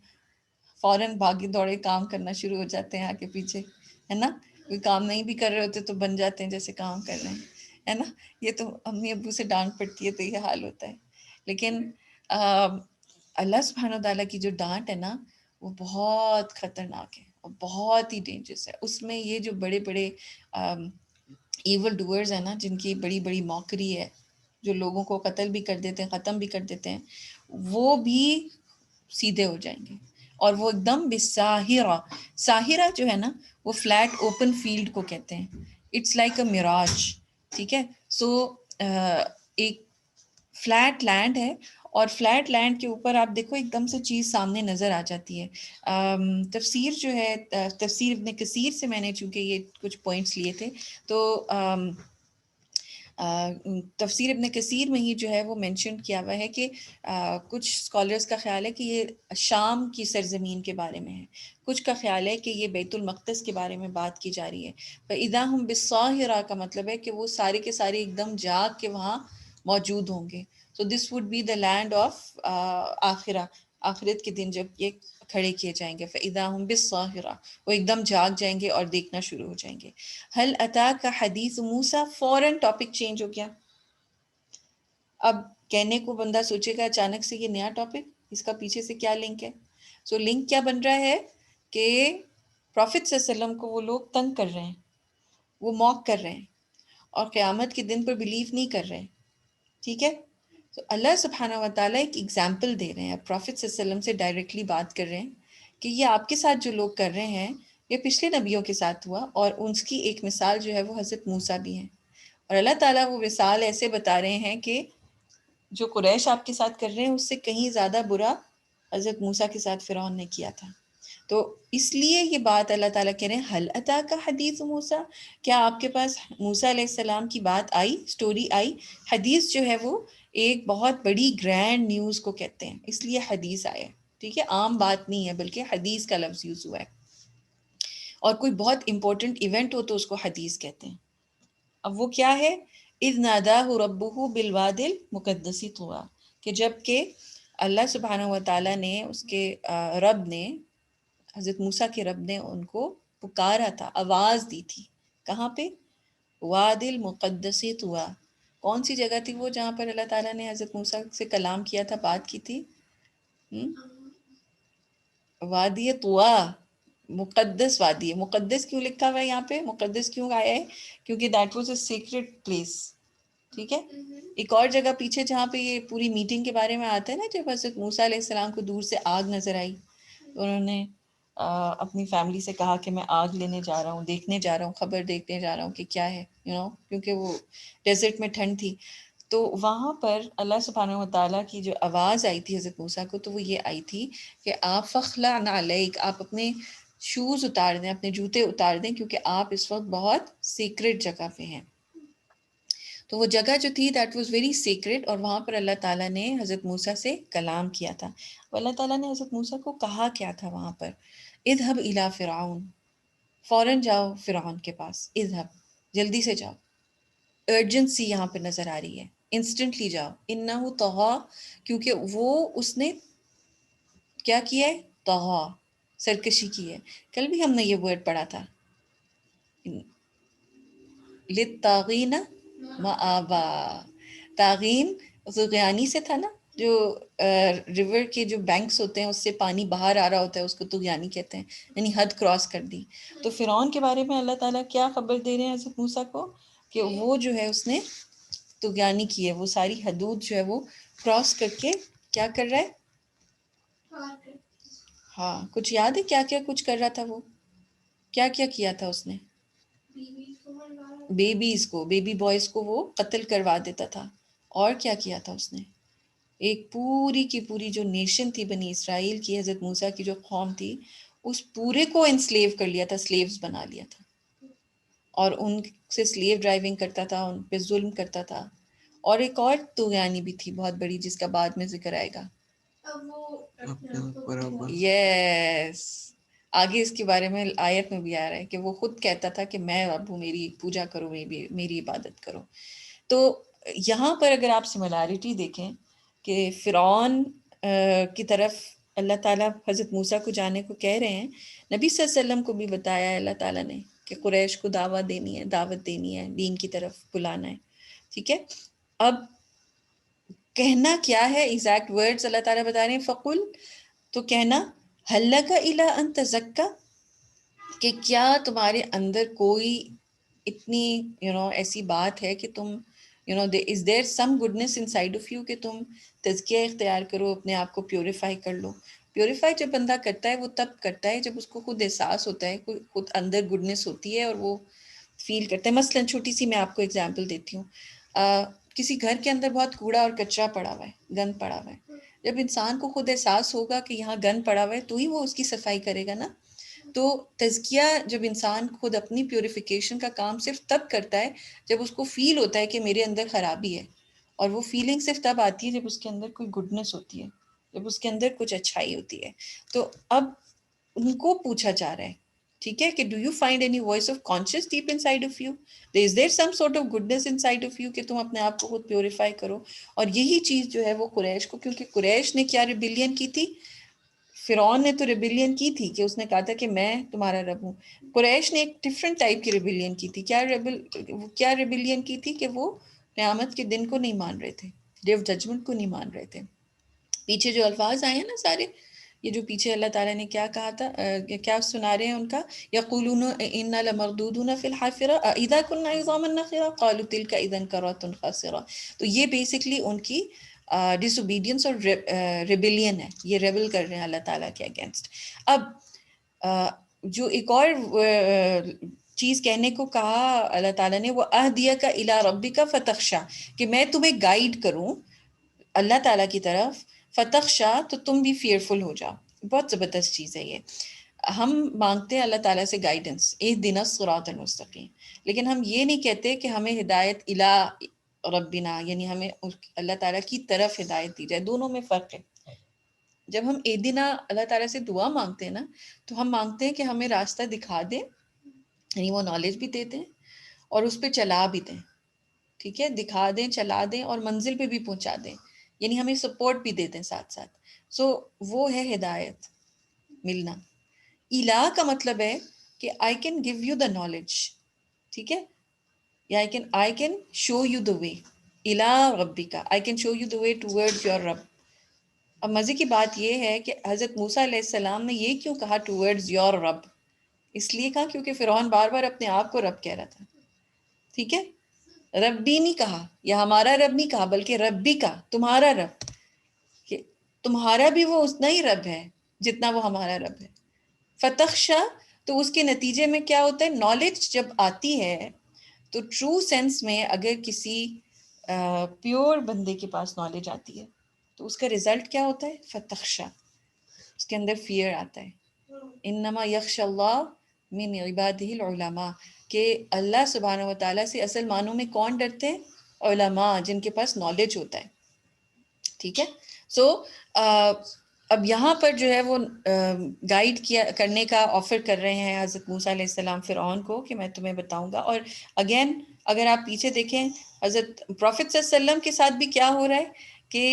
Speaker 1: فوراً بھاگے دوڑے کام کرنا شروع ہو جاتے ہیں آگے پیچھے, ہے نا. کوئی کام نہیں بھی کر رہے ہوتے تو بن جاتے ہیں جیسے کام کر رہے ہیں, ہے نا. یہ تو امی ابو سے ڈانٹ پڑتی ہے تو یہ حال ہوتا ہے. لیکن اللہ سبحانہ تعالیٰ کی جو ڈانٹ ہے نا وہ بہت خطرناک ہے اور بہت ہی ڈینجرس ہے. اس میں یہ جو بڑے بڑے ایول ڈوئرز ہیں نا, جن کی بڑی بڑی موکری ہے, جو لوگوں کو قتل بھی کر دیتے ہیں, ختم بھی کر دیتے ہیں, وہ بھی سیدھے ہو جائیں گے. اور وہ ایک دم بساہرہ, ساہرہ جو ہے نا وہ فلیٹ اوپن فیلڈ کو کہتے ہیں. اٹس لائک اے میراج, ٹھیک ہے. سو ایک فلیٹ لینڈ ہے, اور فلیٹ لینڈ کے اوپر آپ دیکھو ایک دم سے چیز سامنے نظر آ جاتی ہے. تفسیر جو ہے, تفسیر ابن کثیر سے میں نے چونکہ یہ کچھ پوائنٹس لیے تھے, تو تفسیر ابن کثیر میں ہی جو ہے وہ مینشن کیا ہوا ہے کہ کچھ اسکالرس کا خیال ہے کہ یہ شام کی سرزمین کے بارے میں ہے, کچھ کا خیال ہے کہ یہ بیت المقدس کے بارے میں بات کی جا رہی ہے. فَإِذَا هُمْ بِالصَّاهِرَةِ کا مطلب ہے کہ وہ سارے کے سارے ایک دم جاگ کے وہاں موجود ہوں گے. So this would be the land of آخرہ, آخرت کے دن جب یہ کھڑے کیے جائیں گے. فَإِذَا هُمْ بِالصَّاهِرَةِ, وہ ایک دم جاگ جائیں گے اور دیکھنا شروع ہو جائیں گے. هَلْ أَتَاكَ حَدِيثُ مُوسَىٰ, فوراً ٹاپک چینج ہو گیا. اب کہنے کو بندہ سوچے گا اچانک سے یہ نیا ٹاپک, اس کا پیچھے سے کیا لنک ہے. سو لنک کیا بن رہا ہے کہ پروفٹ صلی اللہ علیہ وسلم کو وہ لوگ تنگ کر رہے ہیں, وہ موک کر رہے ہیں, اور قیامت کے دن پر بلیو نہیں کر رہے. ٹھیک ہے. تو اللہ سبحانہ و تعالیٰ ایک ایگزامپل دے رہے ہیں, پروفٹ صلی اللہ علیہ وسلم سے ڈائریکٹلی بات کر رہے ہیں کہ یہ آپ کے ساتھ جو لوگ کر رہے ہیں یہ پچھلے نبیوں کے ساتھ ہوا, اور ان کی ایک مثال جو ہے وہ حضرت موسیٰ بھی ہیں. اور اللہ تعالیٰ وہ مثال ایسے بتا رہے ہیں کہ جو قریش آپ کے ساتھ کر رہے ہیں اس سے کہیں زیادہ برا حضرت موسیٰ کے ساتھ فرعون نے کیا تھا. تو اس لیے یہ بات اللہ تعالیٰ کہہ رہے ہیں حل اتاک حدیث موسیٰ, کیا آپ کے پاس موسیٰ علیہ السلام کی بات آئی, سٹوری آئی. حدیث جو ہے وہ ایک بہت بڑی گرینڈ نیوز کو کہتے ہیں, اس لیے حدیث آئے. ٹھیک ہے, عام بات نہیں ہے بلکہ حدیث کا لفظ یوز ہوا ہے, اور کوئی بہت امپورٹنٹ ایونٹ ہو تو اس کو حدیث کہتے ہیں. اب وہ کیا ہے؟ اذ ناداہ ربہ بالواد المقدس طویٰ, کہ جب کہ اللہ سبحانہ و تعالیٰ نے اس کے رب نے, حضرت موسیٰ کے رب نے ان کو پکارا تھا, آواز دی تھی. کہاں پہ؟ واد المقدس طویٰ. کون سی جگہ تھی وہ جہاں پر اللہ تعالیٰ نے حضرت موسیٰ سے کلام کیا تھا, بات کی تھی؟ وادی طویٰ, مقدس وادی ہے. مقدس کیوں لکھا ہوا ہے یہاں پہ, مقدس کیوں آیا ہے؟ کیونکہ that was a secret place. ٹھیک ہے. ایک اور جگہ پیچھے جہاں پہ یہ پوری میٹنگ کے بارے میں آتا ہے نا, جب حضرت موسیٰ علیہ السلام کو دور سے آگ نظر آئی تو انہوں نے اپنی فیملی سے کہا کہ میں آگ لینے جا رہا ہوں, دیکھنے جا رہا ہوں, خبر دیکھنے جا رہا ہوں کہ کیا ہے, کیونکہ وہ ڈیزرٹ میں ٹھنڈ تھی. تو وہاں پر اللہ سبحانہ و تعالیٰ کی جو آواز آئی تھی حضرت موسیٰ کو, تو وہ یہ آئی تھی کہ آپ فخلع علیک, آپ اپنے شوز اتار دیں, اپنے جوتے اتار دیں, کیونکہ آپ اس وقت بہت سیکرٹ جگہ پہ ہیں. تو وہ جگہ جو تھی دیٹ واز ویری سیکرٹ, اور وہاں پر اللہ تعالیٰ نے حضرت موسیٰ سے کلام کیا تھا. اور اللہ تعالیٰ نے حضرت موسیٰ کو کہا کیا تھا وہاں پر, اذهب الی فرعون, فوراً جاؤ فرعون کے پاس, اذهب, جلدی سے جاؤ. ارجنسی یہاں پہ نظر آ رہی ہے, انسٹنٹلی جاؤ. انہ طغیٰ, کیونکہ وہ اس نے کیا کیا ہے, طغیٰ, سرکشی کی ہے. کل بھی ہم نے یہ ورڈ پڑھا تھا, للطاغین مآبا. طاغین طغیانی سے تھا نا, جو ریور کے جو بینکس ہوتے ہیں اس سے پانی باہر آ رہا ہوتا ہے اس کو طغیانی کہتے ہیں، یعنی حد کراس کر دی. تو فرعون کے بارے میں اللہ تعالیٰ کیا خبر دے رہے ہیں حضرت موسیٰ کو کہ وہ جو ہے اس نے طغیانی کی ہے، وہ ساری حدود جو ہے وہ کراس کر کے کیا کر رہا ہے. ہاں کچھ یاد ہے کیا کیا کچھ کر رہا تھا وہ؟ کیا کیا کیا تھا اس نے؟ بیبیز کو، بیبی بوائز کو وہ قتل کروا دیتا تھا. اور کیا کیا تھا اس نے؟ ایک پوری کی پوری جو نیشن تھی بنی اسرائیل کی، حضرت موسیٰ کی جو قوم تھی، اس پورے کو انسلیو کر لیا تھا، سلیوز بنا لیا تھا، اور ان سے سلیو ڈرائیونگ کرتا تھا، ان پہ ظلم کرتا تھا. اور ایک اور طغیانی بھی تھی بہت بڑی جس کا بعد میں ذکر آئے گا. یس، آگے اس کے بارے میں آیت میں بھی آ رہا ہے کہ وہ خود کہتا تھا کہ میں رب ہوں، میری پوجا کرو، میری عبادت کرو. تو یہاں پر اگر آپ سملیرٹی دیکھیں کہ فرعون کی طرف اللہ تعالیٰ حضرت موسیٰ کو جانے کو کہہ رہے ہیں، نبی صلی اللہ علیہ وسلم کو بھی بتایا ہے اللہ تعالیٰ نے کہ قریش کو دعوت دینی ہے، دین کی طرف بلانا ہے. ٹھیک ہے، اب کہنا کیا ہے، ایگزیکٹ ورڈز اللہ تعالیٰ بتا رہے ہیں فقل، تو کہنا حل لک الی ان تزکا، کہ کیا تمہارے اندر کوئی اتنی ایسی بات ہے کہ تم is there some goodness inside of you کہ تم تزکیہ اختیار کرو، اپنے آپ کو پیوریفائی کر لو. پیوریفائی جب بندہ کرتا ہے وہ تب کرتا ہے جب اس کو خود احساس ہوتا ہے، خود اندر گڈنس ہوتی ہے اور وہ فیل کرتا ہے. مثلا چھوٹی سی میں آپ کو اگزامپل دیتی ہوں، کسی گھر کے اندر بہت کوڑا اور کچرا پڑا ہوا ہے، گند پڑا ہوا ہے. جب انسان کو خود احساس ہوگا کہ یہاں گند پڑا ہوا ہے تو ہی وہ اس کی صفائی کرے گا نا. تو تزکیہ جب انسان خود اپنی پیوریفیکیشن کا کام صرف تب کرتا ہے جب اس کو فیل ہوتا ہے کہ میرے اندر خرابی ہے، اور وہ فیلنگ صرف تب آتی ہے جب اس کے اندر کوئی گڈنس ہوتی ہے، جب اس کے اندر کچھ اچھائی ہوتی ہے. تو اب ان کو پوچھا جا رہا ہے، ٹھیک ہے، کہ do you find any voice of conscious deep inside of you, is there some sort of goodness inside of you کہ تم اپنے آپ کو خود پیوریفائی کرو. اور یہی چیز جو ہے وہ قریش کو، کیونکہ قریش نے کیا ریبیلین کی تھی، فرعون نے تو ریبیلین کی تھی کہ اس نے کہا تھا کہ میں تمہارا رب ہوں. قریش نے ایک ڈفرینٹ ٹائپ کی ریبیلین کی تھی. کیا ریبیلین کی تھی کہ وہ قیامت کے دن کو نہیں مان رہے تھے، ڈے آف ججمنٹ کو نہیں مان رہے تھے. پیچھے جو الفاظ آئے ہیں نا سارے، یہ جو پیچھے اللہ تعالیٰ نے کیا کہا تھا، کیا سنا رہے ہیں ان کا، یقولون انا لمردودون فی الحافرہ اذا کنا عظاما نخرہ قالوا تلک اذا کرۃ خاسرہ. تو یہ بیسکلی ان کی ڈس اوبیڈینس اور ریبیلین ہے، یہ ریبل کر رہے ہیں اللہ تعالیٰ کے اگینسٹ. اب جو ایک اور چیز کہنے کو کہا اللہ تعالیٰ نے، وہ اہدیک الی ربک فتخشی، کہ میں تمہیں گائیڈ کروں اللہ تعالیٰ کی طرف، فتخشا، تو تم بھی فیئرفل ہو جاؤ. بہت زبردست چیز ہے یہ. ہم مانگتے ہیں اللہ تعالیٰ سے گائیڈنس، اہدنا الصراط المستقیم، لیکن ہم یہ نہیں کہتے کہ ہمیں ہدایت الی ربنا، یعنی ہمیں اللہ تعالیٰ کی طرف ہدایت دی جائے. دونوں میں فرق ہے. جب ہم اہدنا اللہ تعالیٰ سے دعا مانگتے ہیں نا، تو ہم مانگتے ہیں کہ ہمیں راستہ دکھا دیں، یعنی وہ نالج بھی دے دیں اور اس پہ چلا بھی دیں. ٹھیک ہے، دکھا دیں، چلا دیں اور منزل پہ بھی پہنچا دیں، یعنی ہمیں سپورٹ بھی دے دیں ساتھ ساتھ. سو وہ ہے ہدایت ملنا. الہ کا مطلب ہے کہ I can give you the knowledge, ٹھیک ہے، یا I can show you the وے. الہ ربی کا، I can show you the way toward your رب. اب مزے کی بات یہ ہے کہ حضرت موسیٰ علیہ السلام نے یہ کیوں کہا ٹوورڈز یور رب؟ اس لیے کہا کیونکہ فرعون بار بار اپنے آپ کو رب کہہ رہا تھا. ٹھیک ہے، ربی نہیں کہا، یا ہمارا رب نہیں کہا، بلکہ ربی کا، تمہارا رب، کہ تمہارا بھی وہ اتنا ہی رب ہے جتنا وہ ہمارا رب ہے. فتخشا، تو اس کے نتیجے میں کیا ہوتا ہے، نالج جب آتی ہے تو ٹرو سینس میں اگر کسی پیور بندے کے پاس نالج آتی ہے تو اس کا رزلٹ کیا ہوتا ہے، فتخشا، اس کے اندر فیئر آتا ہے. انما یخشى اللہ من عبادہ العلماء، کہ اللہ سبحانہ و تعالیٰ سے اصل معنوں میں کون ڈرتے ہیں، علماء، جن کے پاس نالج ہوتا ہے. ٹھیک ہے. سو اب یہاں پر جو ہے وہ گائیڈ کیا کرنے کا آفر کر رہے ہیں حضرت موسیٰ علیہ السلام فرعون کو کہ میں تمہیں بتاؤں گا. اور اگین اگر آپ پیچھے دیکھیں حضرت پروفٹ صلی اللہ علیہ وسلم کے ساتھ بھی کیا ہو رہا ہے کہ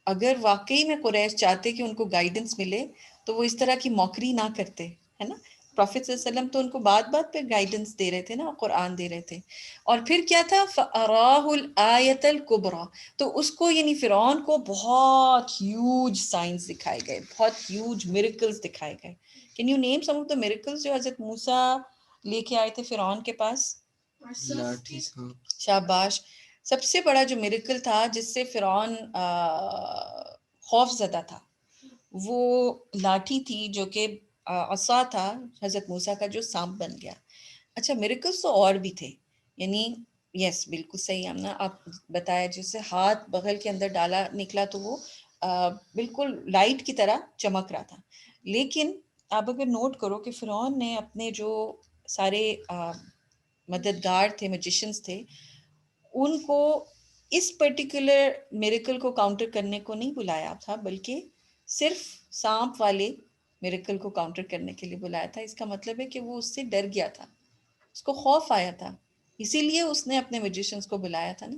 Speaker 1: اگر واقعی میں قریش چاہتے کہ ان کو گائیڈنس ملے تو وہ اس طرح کی موکری نہ کرتے، ہے نا. پروفیٹ صلی اللہ علیہ وسلم تو ان کو بات بات پہ گائیڈنس دے رہے تھے نا، قرآن دے رہے تھے. اور پھر کیا تھا، فَأَرَاهُ الْآيَةَ الْكُبْرَى، تو اس کو یعنی فرعون کو بہت ہیوج سائنس دکھائے گئے، بہت ہیوج میریکلز دکھائے گئے. Can you name some of the miracles جو حضرت موسیٰ لے کے آئے تھے فرعون کے پاس؟
Speaker 2: لاٹھی سانپ.
Speaker 1: شاباش. سب سے بڑا جو میریکل تھا جس سے فرعون خوف زدہ تھا، وہ لاٹھی تھی جو کہ عصا تھا حضرت موسیٰ کا جو سانپ بن گیا. اچھا میریکلز تو اور بھی تھے، یعنی یس بالکل صحیح آمنہ آپ بتایا، جس سے ہاتھ بغل کے اندر ڈالا نکلا تو وہ بالکل لائٹ کی طرح چمک رہا تھا. لیکن آپ اگر نوٹ کرو کہ فرعون نے اپنے جو سارے مددگار تھے، میجیشنز تھے، ان کو اس پرٹیکولر میریکل کو کاؤنٹر کرنے کو نہیں بلایا تھا، بلکہ صرف سانپ والے میریکل کو کاؤنٹر کرنے کے لیے بلایا تھا. اس کا مطلب ہے کہ وہ اس سے ڈر گیا تھا، اس کو خوف آیا تھا، اسی لیے اس نے اپنے میجیشنز کو بلایا تھا نا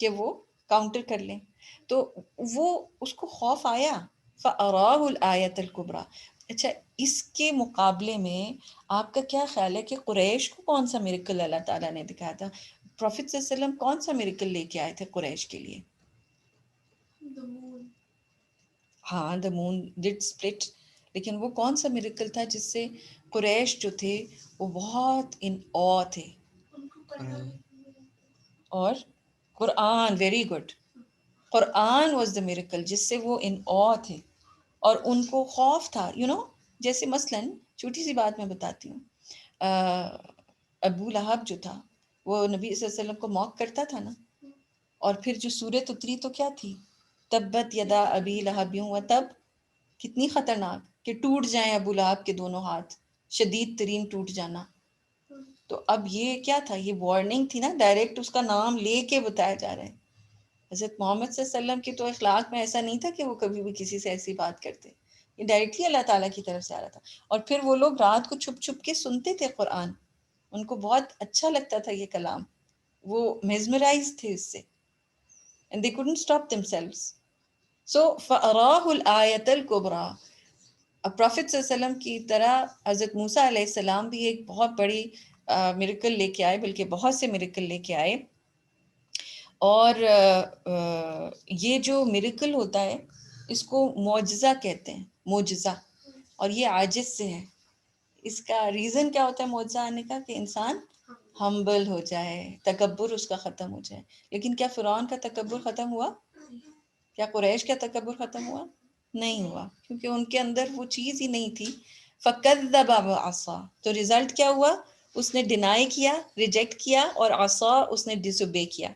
Speaker 1: کہ وہ کاؤنٹر کر لیں. تو وہ اس کو خوف آیا، فَأَرَاهُ الْآيَةَ الْكُبْرَى. اچھا اس کے مقابلے میں آپ کا کیا خیال ہے کہ قریش کو کون سا میریکل اللہ تعالیٰ نے دکھایا تھا؟ پروفیٹ صلی اللہ علیہ وسلم کون سا میریکل لے کے آئے تھے قریش کے لیے؟ ہاں دا مون ڈڈ اسپلٹ، لیکن وہ کون سا میریکل تھا جس سے قریش جو تھے وہ بہت ان آ تھے؟ اور قرآن. Very good. قرآن واز دا میریکل جس سے وہ ان آ تھے اور ان کو خوف تھا. جیسے مثلاً چھوٹی سی بات میں بتاتی ہوں، ابو لہب جو تھا وہ نبی صلی اللہ علیہ وسلم کو موک کرتا تھا نا، اور پھر جو سورت اتری تو کیا تھی، تبت یدا ابی لہب و تب. کتنی خطرناک کہ ٹوٹ جائیں ابو لہب کے دونوں ہاتھ، شدید ترین ٹوٹ جانا. تو اب یہ کیا تھا، یہ وارننگ تھی نا، ڈائریکٹ اس کا نام لے کے بتایا جا رہا ہے. حضرت محمد صلی اللہ علیہ وسلم کی تو اخلاق میں ایسا نہیں تھا کہ وہ کبھی بھی کسی سے ایسی بات کرتے، یہ ڈائریکٹلی اللہ تعالیٰ کی طرف سے آ رہا تھا. اور پھر وہ لوگ رات کو چھپ چھپ کے سنتے تھے قرآن، ان کو بہت اچھا لگتا تھا یہ کلام، وہ میزمرائز تھے اس سے، and they couldn't stop themselves. So فَأَرَاهُ الْآيَةَ الْكُبْرَى. اب پروفیٹ صلی اللہ علیہ وسلم کی طرح حضرت موسیٰ علیہ السلام بھی ایک بہت بڑی میریکل لے کے آئے، بلکہ بہت سے میریکل لے کے آئے. اور یہ جو میریکل ہوتا ہے اس کو معجزہ کہتے ہیں، معجزہ، اور یہ عاجز سے ہے. اس کا ریزن کیا ہوتا ہے معجزہ آنے کا، کہ انسان ہمبل ہو جائے، تکبر اس کا ختم ہو جائے. لیکن کیا فرعون کا تکبر ختم ہوا؟ کیا قریش کا تکبر ختم ہوا؟ نہیں ہوا، کیونکہ ان کے اندر وہ چیز ہی نہیں تھی. فَكَذَّبَ وَعَصَىٰ، تو رزلٹ کیا ہوا، اس نے ڈینائی کیا، ریجیکٹ کیا، اور عصا اس نے ڈس اوبے کیا،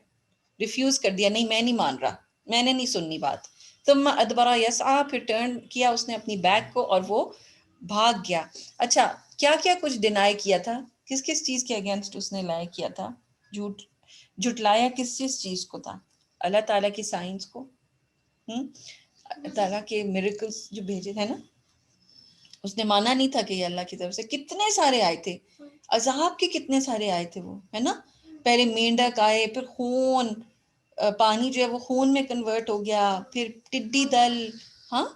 Speaker 1: ریفیوز کر دیا، نہیں میں نہیں مان رہا، میں نے نہیں سننی بات. ثم ادبر یسعیٰ، پھر ٹرن کیا اس نے اپنی بیک کو اور وہ بھاگ گیا. اچھا کیا کیا کچھ ڈینائی کیا تھا، کس کس چیز کے اگینسٹ اس نے لائے کیا تھا، جھٹلایا کس چیز کو تھا؟ اللہ تعالیٰ کی سائنس کو، اللہ تعالیٰ کے میریکلز جو بھیجے تھے نا، اس نے مانا نہیں تھا کہ یہ اللہ کی طرف سے. کتنے سارے آئے تھے، عذاب کے کتنے سارے آئے تھے وہ، ہے نا. پہلے مینڈک آئے، پھر خون، پانی جو ہے وہ خون میں کنورٹ ہو گیا، پھر ٹڈی دل، ہاں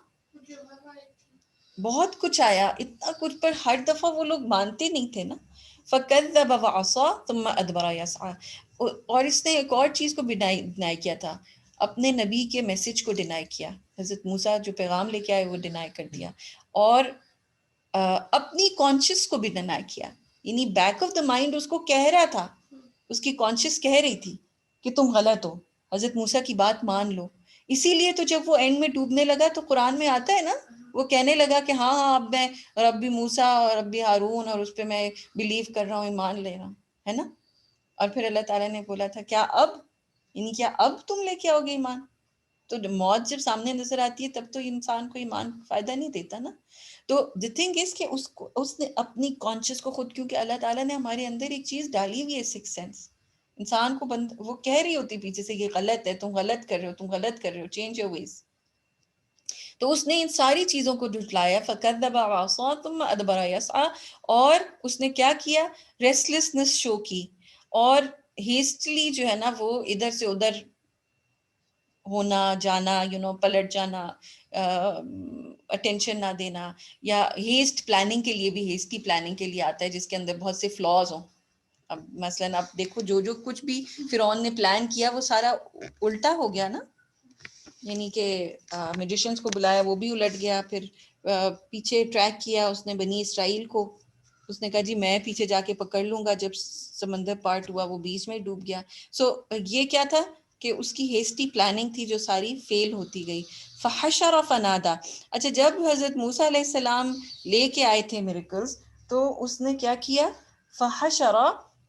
Speaker 1: بہت کچھ آیا، اتنا کچھ، پر ہر دفعہ وہ لوگ مانتے نہیں تھے نا. فَكَذَّبَ وَعَصَىٰ ثُمَّ أَدْبَرَ يَسْعَىٰ. اور اس نے ایک اور چیز کو بھی ڈینائی کیا تھا، اپنے نبی کے میسج کو ڈینائی کیا. حضرت موسیٰ جو پیغام لے کے آئے وہ ڈینائی کر دیا، اور اپنی کانشیس کو بھی ڈینائی کیا. یعنی بیک آف دا مائنڈ اس کو کہہ رہا تھا، اس کی کانشیس کہہ رہی تھی کہ تم غلط ہو، حضرت موسیٰ کی بات مان لو. اسی لیے تو جب وہ اینڈ میں ڈوبنے لگا تو قرآن میں آتا ہے نا، وہ کہنے لگا کہ ہاں اب میں ربی موسیٰ اور ربی ہارون اور اس پہ میں بلیو کر رہا ہوں، ایمان لے رہا ہوں، ہے نا. اور پھر اللہ تعالیٰ نے بولا تھا کیا اب، یعنی کیا اب تم لے کے آؤ گے ایمان؟ تو موت جب سامنے نظر آتی ہے تب تو انسان کو ایمان فائدہ نہیں دیتا نا. تو دی تھنگ از کہ اس نے اپنی کانشیس کو خود، کیونکہ اللہ تعالیٰ نے ہمارے اندر ایک چیز ڈالی ہوئی ہے، سکس سینس. انسان کو وہ کہہ رہی ہوتی پیچھے سے یہ غلط ہے، تم غلط کر رہے ہو، تم غلط کر رہے ہو، چینج یور ویز. تو اس نے ان ساری چیزوں کو جھٹلایا. فَكَذَّبَ وَعَصَىٰ ثُمَّ أَدْبَرَ يَسْعَىٰ. اور اس نے کیا کیا، ریسٹلیسنس شو کی، اور ہیسٹلی جو ہے نا وہ ادھر سے ادھر ہونا جانا، پلٹ جانا، اٹینشن نہ دینا، یا ہیسٹ پلاننگ کے لیے بھی ہیسٹی پلاننگ کے لیے آتا ہے جس کے اندر بہت سے فلاز ہوں. اب مثلاً آپ دیکھو جو کچھ بھی فرعون نے پلان کیا وہ سارا الٹا ہو گیا نا. یعنی کہ میجیشنس کو بلایا وہ بھی الٹ گیا. پھر پیچھے ٹریک کیا اس نے بنی اسرائیل کو، اس نے کہا جی میں پیچھے جا کے پکڑ لوں گا. جب سمندر پارٹ ہوا وہ بیچ میں ڈوب گیا. سو یہ کیا تھا کہ اس کی ہیسٹی پلاننگ تھی جو ساری فیل ہوتی گئی. فحشر فنادا. اچھا جب حضرت موسیٰ علیہ السلام لے کے آئے تھے میریکلز تو اس نے کیا کیا؟ فحشر،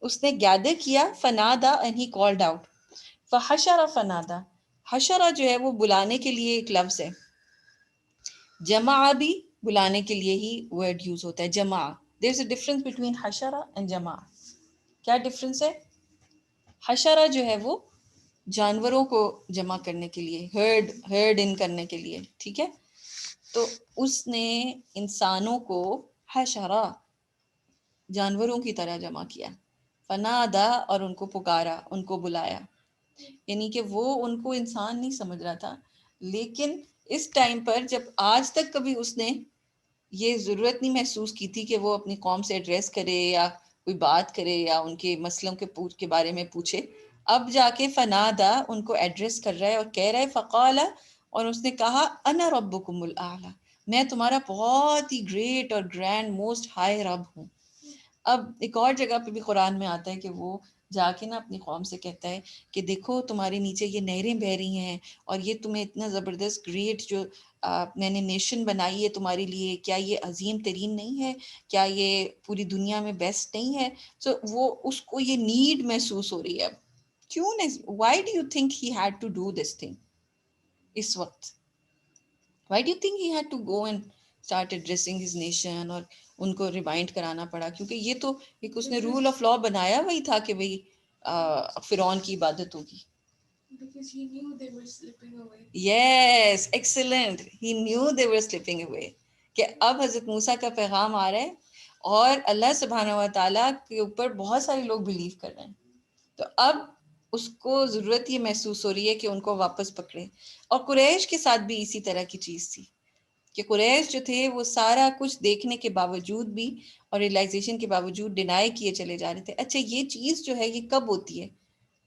Speaker 1: اس نے گیدر کیا، فنادا اینڈ ہی کالڈ آؤٹ. فحشر فنادا، حشرہ جو ہے وہ بلانے کے لیے ایک لفظ ہے. جمع بھی بلانے کے لیے ہی ورڈ یوز ہوتا ہے، جمع. دیر از اے ڈفرنس بٹوین حشرہ اینڈ جمع. کیا ڈفرنس ہے؟ حشرہ جو ہے وہ جانوروں کو جمع کرنے کے لیے، ہرڈ ان کرنے کے لیے، ٹھیک ہے. تو اس نے انسانوں کو حشرہ، جانوروں کی طرح جمع کیا. فنادا، اور ان کو پکارا، ان کو بلایا. یعنی کہ وہ ان کو انسان نہیں سمجھ رہا تھا، لیکن اس ٹائم پر جب آج تک کبھی اس نے یہ ضرورت نہیں محسوس کی تھی کہ وہ اپنی قوم سے ایڈریس کرے یا کوئی بات کرے یا ان کے مسئلوں کے بارے میں پوچھے، اب جا کے فنادا ان کو ایڈریس کر رہا ہے اور کہہ رہا ہے فقال، اور اس نے کہا انا ربکم الاعلی، میں تمہارا بہت ہی گریٹ اور گرینڈ موسٹ ہائی رب ہوں. اب ایک اور جگہ پہ بھی قرآن میں آتا ہے کہ وہ جا کے نا اپنی قوم سے کہتا ہے کہ دیکھو تمہارے نیچے یہ نہریں بہہ رہی ہیں اور یہ تمہیں اتنا زبردست گریٹ جو میں نے نیشن بنائی ہے تمہارے لیے، کیا یہ عظیم ترین نہیں ہے؟ کیا یہ پوری دنیا میں بیسٹ نہیں ہے؟ سو وہ اس کو یہ نیڈ محسوس ہو رہی ہے. کیوں نہیں؟ Why do you think he had to do this thing اس وقت؟ Why do you think he had to go and start addressing his nation اور ان کو ریمائنڈ کرانا پڑا؟ کیونکہ یہ تو ایک اس نے رول آف لا بنایا وہی تھا کہ بھئی فرعون کی عبادت ہوگی. Because he knew they were slipping away. Yes, excellent. He knew they were slipping away. کہ اب حضرت موسیٰ کا پیغام آ رہا ہے اور اللہ سبحانہ و تعالیٰ کے اوپر بہت سارے لوگ بلیو کر رہے ہیں. تو اب اس کو ضرورت یہ محسوس ہو رہی ہے کہ ان کو واپس پکڑے. اور قریش کے ساتھ بھی اسی طرح کی چیز تھی کہ قریش جو تھے وہ سارا کچھ دیکھنے کے باوجود بھی اور ریلائزیشن کے باوجود ڈینائی کیے چلے جا رہے تھے. اچھا یہ چیز جو ہے یہ کب ہوتی ہے؟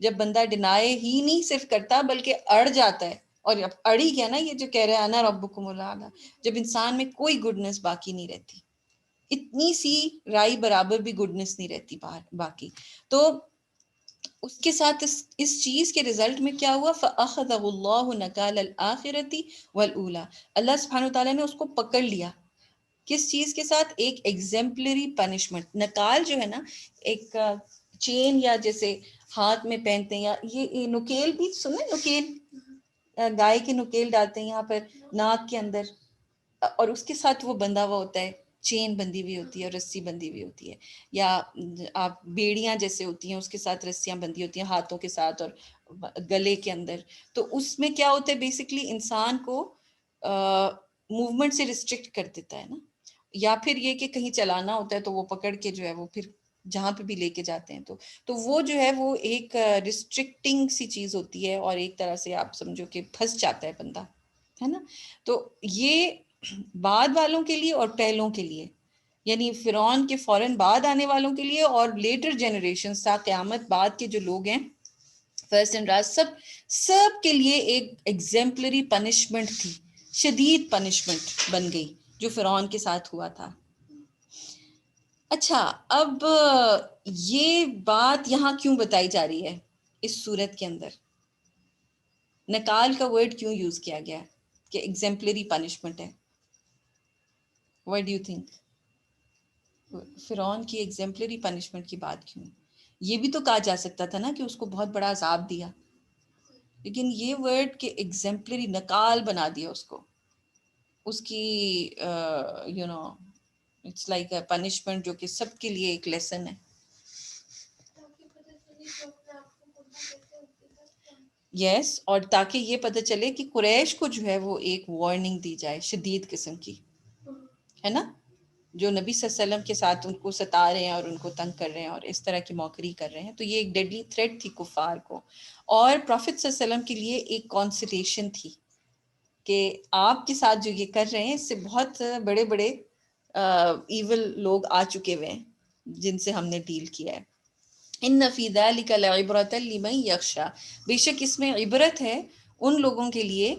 Speaker 1: جب بندہ ڈینائی ہی نہیں صرف کرتا بلکہ اڑ جاتا ہے. اور اب اڑ ہی گیا نا، یہ جو کہہ رہا ہے انا ربکم الاعلی، جب انسان میں کوئی گڈنس باقی نہیں رہتی، اتنی سی رائی برابر بھی گڈنس نہیں رہتی باقی. تو اس کے ساتھ اس چیز کے رزلٹ میں کیا ہوا؟ فَأَخَذَهُ اللَّهُ نَكَالَ الْآخِرَةِ وَالْأُولَى، اللہ سبحانہ وتعالیٰ نے اس کو پکڑ لیا. کس چیز کے ساتھ؟ ایک ایگزمپلری پنشمنٹ. نکال جو ہے نا ایک چین یا جیسے ہاتھ میں پہنتے ہیں، یا یہ نکیل بھی سنے، نکیل گائے کے نکیل ڈالتے ہیں یہاں پر ناک کے اندر، اور اس کے ساتھ وہ بندھا ہوا ہوتا ہے، چین بندھی ہوئی ہوتی ہے اور رسی بندھی ہوئی ہوتی ہے، یا آپ بیڑیاں جیسے ہوتی ہیں اس کے ساتھ رسیاں بندھی ہوتی ہیں ہاتھوں کے ساتھ اور گلے کے اندر. تو اس میں کیا ہوتا ہے بیسکلی انسان کو موومنٹ سے ریسٹرکٹ کر دیتا ہے نا، یا پھر یہ کہ کہیں چلانا ہوتا ہے تو وہ پکڑ کے جو ہے وہ پھر جہاں پہ بھی لے کے جاتے ہیں. تو وہ جو ہے وہ ایک ریسٹرکٹنگ سی چیز ہوتی ہے، اور ایک طرح سے آپ سمجھو کہ پھنس جاتا ہے بندہ، ہے نا. تو یہ بعد والوں کے لیے اور پہلوں کے لیے، یعنی فرعون کے فوراً بعد آنے والوں کے لیے اور لیٹر جنریشن تا قیامت بعد کے جو لوگ ہیں فرسٹ اینڈ لاسٹ، سب کے لیے ایک ایگزمپلری پنشمنٹ تھی، شدید پنشمنٹ بن گئی جو فرعون کے ساتھ ہوا تھا. اچھا اب یہ بات یہاں کیوں بتائی جا رہی ہے اس صورت کے اندر؟ نکال کا ورڈ کیوں یوز کیا گیا کہ ایگزمپلری پنشمنٹ ہے؟ What do you think؟ فرعون کی ایگزمپلری پنشمنٹ کی بات کیوں؟ یہ بھی تو کہا جا سکتا تھا نا کہ اس کو بہت بڑا عذاب دیا، لیکن یہ ورڈ کہ ایگزمپلری، نکال بنا دیا اس کو، اس کی اٹس لائک اے پنشمنٹ جو کہ سب کے لیے ایک لیسن ہے. یس، اور تاکہ یہ پتہ چلے کہ قریش کو جو ہے وہ ایک وارننگ دی جائے شدید قسم کی، ہے نا. جو نبی صلی اللہ علیہ وسلم کے ساتھ ان کو ستا رہے ہیں اور ان کو تنگ کر رہے ہیں اور اس طرح کی موکری کر رہے ہیں. تو یہ ایک ڈیڈلی تھریٹ تھی کفار کو، اور پروفٹ صلی اللہ علیہ وسلم کے لیے ایک کانسلیشن تھی کہ آپ کے ساتھ جو یہ کر رہے ہیں اس سے بہت بڑے بڑے ایول لوگ آ چکے ہوئے ہیں جن سے ہم نے ڈیل کیا ہے. ان فی ذلک لعبرۃ لمن یخشی، بے شک اس میں عبرت ہے ان لوگوں کے لیے